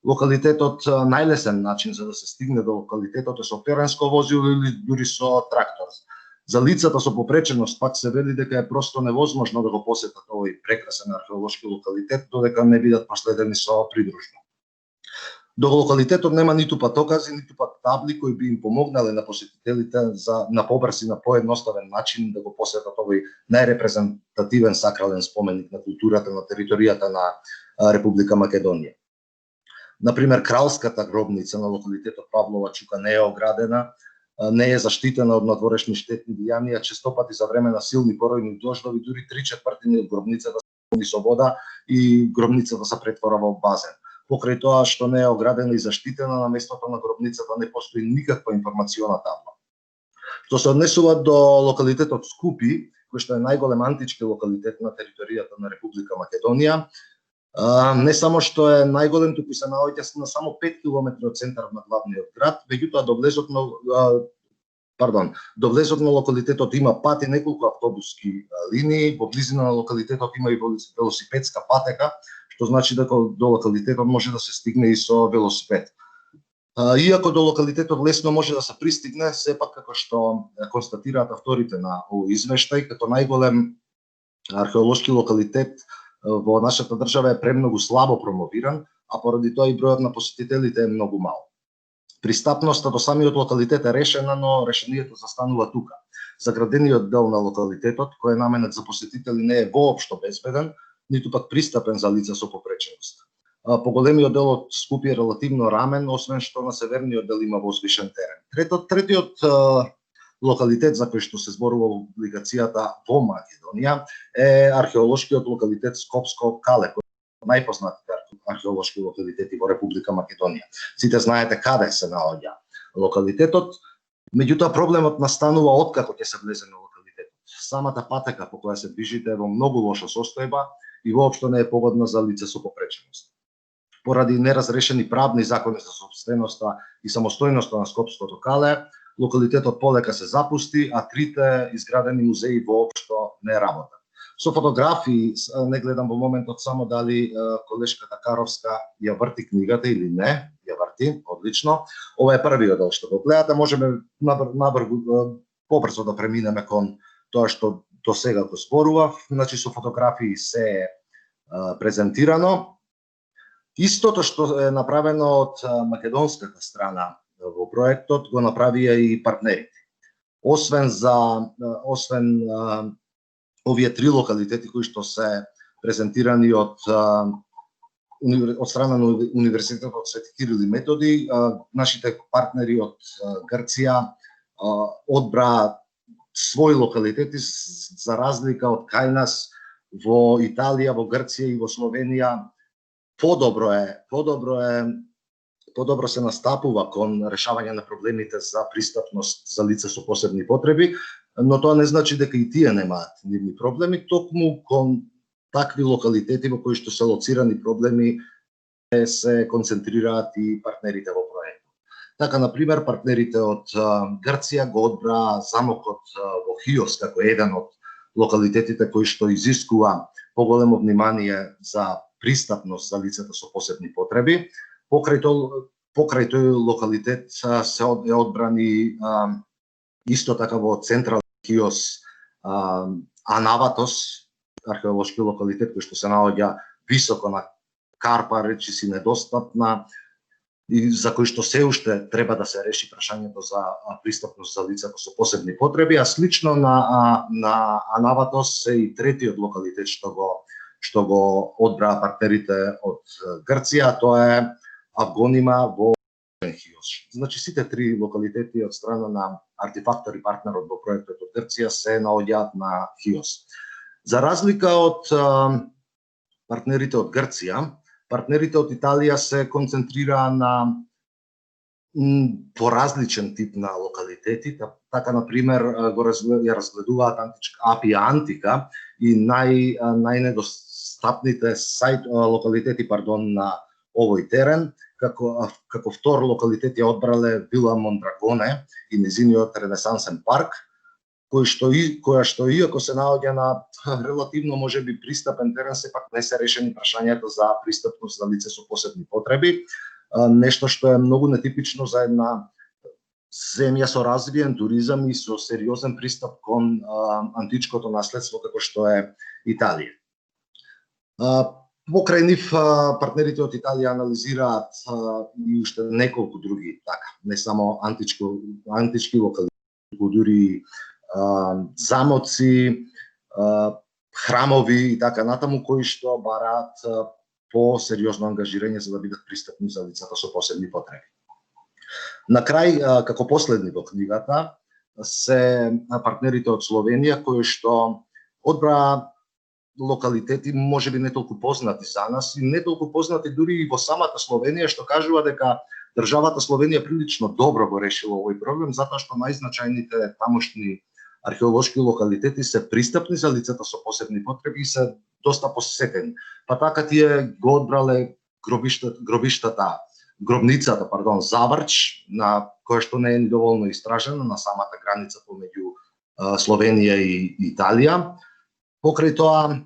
Локалитетот, најлесен начин за да се стигне до локалитетот е со теренско возило или дури со трактор. За лицата со попреченост пак се вели дека е просто невозможно да го посетат овој прекрасен археолошки локалитет додека не бидат проследени со придружба. До локалитетот нема ниту патокази, ниту пак табли кои би им помогнале на посетителите на побрз и на поедноставен начин да го посетат овој најрепрезентативен сакрален споменик на културата на територијата на Република Македонија. Например, кралската гробница на локалитетот Павлова Чука не е оградена, не е заштитена од надворешни штетни дејанија, честопати за време на силни поројни дождови, дури 3/4 од гробницата се полни со вода и гробницата се претвора во базен. Покрај тоа што не е оградена и заштитена, на местото на гробницата не постои никаква информациона табла. Што се однесува до локалитетот Скупи, кој што е најголем антички локалитет на територијата на Република Македонија, Не само што е најголем, туку се наоѓа на само 5 км од центарот на главниот град, меѓутоа до влезот на локалитетот има пат и неколку автобуски линии, во близина на локалитетот има и велосипедска патека, што значи дека до локалитетот може да се стигне и со велосипед. Иако до локалитетот лесно може да се пристигне, сепак како што констатираат авторите на овој извештај, като најголем археолошки локалитет во нашата држава е премногу слабо промовиран, а поради тоа и бројот на посетителите е многу мал. Пристапноста до самиот локалитет е решена, но решението застанува тука. Заградениот дел на локалитетот, кој е наменет за посетители, не е воопшто безбеден, ниту пак пристапен за лица со попреченост. Поголемиот дел од Скопје е релативно рамен, освен што на северниот дел има возвишен терен. Третиот локалитет за кој што се зборува во публикацијата во Македонија е археолошкиот локалитет Скопско Кале, кој е најпознатите археолошки локалитети во Република Македонија. Сите знаете каде се наоѓа локалитетот, меѓутоа проблемот настанува откако ќе се влезе на локалитетот. Самата патека по која се движите е во многу лоша состојба и воопшто не е погодна за лице со попреченост. Поради неразрешени правни закони за собственоста и самостојноста на Скопското Кале, локалитетот полека се запусти, а трите изградени музеи воопшто не работат. Со фотографии, не гледам во моментот само дали колешката Каровска ја врти книгата или не, ја врти, одлично. Ова е првиот дел што го гледате, можеме побрзо да преминеме кон тоа што до сега го зборував, значи со фотографии се презентирано. Истото што е направено од македонската страна во проектот го направија и партнерите. Освен овие три локалитети кои што се презентирани од страна на Универзитетот Свети Кирил и Методи, нашите партнери од Грција одбра своји локалитети за разлика од кај нас во Италија, во Грција и во Словенија. Подобро се настапува кон решавање на проблемите за пристапност за лица со посебни потреби, но тоа не значи дека и тие немаат нивни проблеми, токму кон такви локалитети во кои што се лоцирани проблеми се концентрираат и партнерите во проектот. Така, например, партнерите од Грција го одбра замокот во Хиос како еден од локалитетите кои што изискува поголемо внимание за пристапност за лицата со посебни потреби. Покрај тој локалитет се одбрани исто така во централен Хиос Анаватос, археолошки локалитет кој што се наоѓа високо на Карпа, речиси недостапна, и за кој што се уште треба да се реши прашањето за пристапност за лицата со посебни потреби, а слично на Анаватос е и третиот локалитет што го одбраа партнерите од Грција, тоа е Авгонима во Хиос. Значи сите три локалитети од страна на артефактор и партнерот во проектот од Грција се наоѓаат на Хиос. За разлика од партнерите од Грција, партнерите од Италија се концентрираа на поразличен тип на локалитети. Така, например, ја разгледуваат Апија Антика и најнедостапните локалитети на овој терен, како втор локалитет ја одбрале Вила Мондрагоне и незиниот ренесансен парк, која што иако се наоѓа на релативно можеби пристапен терен, сепак не се решени прашањето за пристапност за лице со посебни потреби, нешто што е многу нетипично за една земја со развиен туризам и со сериозен пристап кон античкото наследство како што е Италија. Покрај нив партнерите од Италија анализираат и уште неколку други така, не само антички локалитети, дури замоци, храмови и така натаму, кои што бараат по-сериозно ангажирање за да бидат пристапни за лицата со посебни потреби. На крај, како последни во книгата, се партнерите од Словенија, кои што одбраа локалитети можеби не толку познати за нас и не толку познати дури и во самата Словенија, што кажува дека државата Словенија прилично добро го решила овој проблем, затоа што најзначајните тамошни археолошки локалитети се пристапни за лицата со посебни потреби и се доста посетени. Па така тие го одбрале гробницата, Заврч, на која што не е ни доволно истражена на самата граница помеѓу Словенија и Италија. Покрај тоа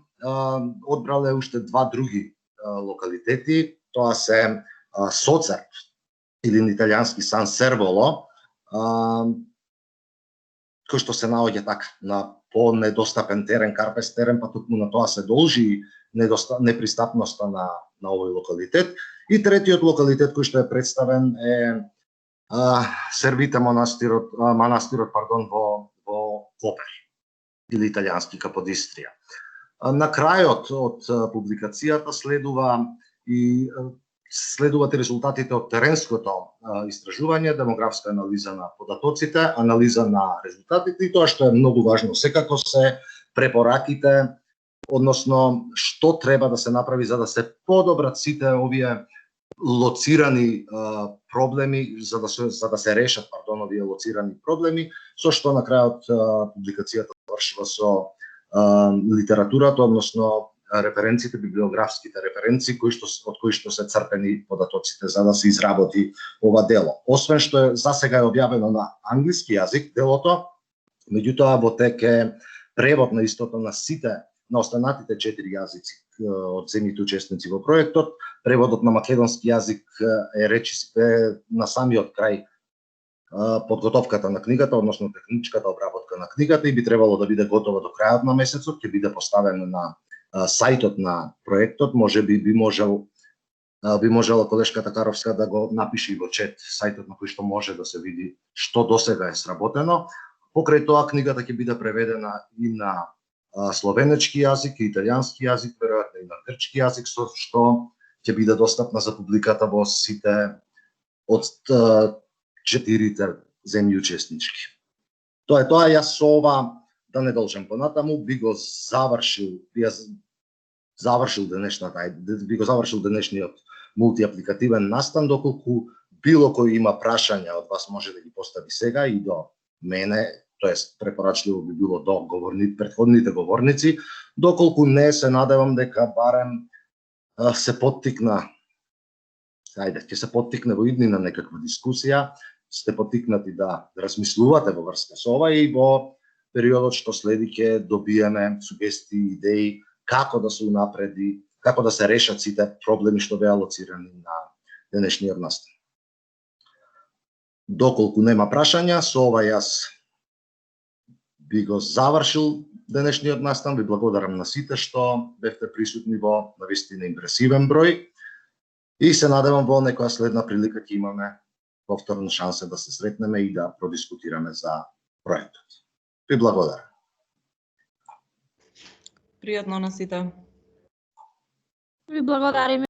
одбрале уште два други локалитети, тоа се Соцерп или на италијански Сан Серволо, кој што се наоѓа така на по-недостапен терен, карпес терен, па токму на тоа се должи непристапноста на овој локалитет. И третиот локалитет кој што е представен е Сервите манастирот во Копер или италијански Каподистрија. На крајот од публикацијата следуваат резултатите од теренското истражување, демографска анализа на податоците, анализа на резултатите и тоа што е многу важно секако се препораките, односно што треба да се направи за да се подобрат сите овие лоцирани проблеми, за да се решат овие лоцирани проблеми, со што на крајот публикацијата завршува со литературата, односно референциите, библиографските референции од кои што се црпени податоците за да се изработи ова дело. Освен што е засега е објавено на англиски јазик делото, меѓутоа во тек е превод на истото на останатите 4 јазици од земјите учесници во проектот. Преводот на македонски јазик е на самиот крај подготовката на книгата, односно техничката обработка на книгата и би требало да биде готова до крајот на месецот, ќе биде поставена на сајтот на проектот, би можела колешката Каровска да го напише и во чет сајтот на кој што може да се види што досега е сработено. Покрај тоа книгата ќе биде преведена и на словенечки јазик, и италијански јазик, веројатно и на грчки јазик, со што ќе биде достапна за публиката во сите од 4 земји учеснички. Тоа е тоа, јас со ова да не должам понатаму, би го завршил денешниот мултиапликативен настан, доколку било кој има прашања од вас може да ги постави сега и до мене, тоест препорачливо би било до претходните говорници, доколку не се надевам дека барем се поттикне во иднина некаква дискусија, сте поттикнати да размислувате во врска со ова и во периодот што следи ќе добиеме сугестии, идеи како да се унапреди, како да се решат сите проблеми што беа лоцирани на денешниот настан. Доколку нема прашања, со ова јас би го завршил денешниот настан. Ви благодарам на сите што бевте присутни во навистина импресивен број и се надевам во некоја следна прилика ќе имаме повторна шанса да се сретнеме и да продискутираме за проектот. Ви благодарам. Пријатно на сите. Ви благодариме.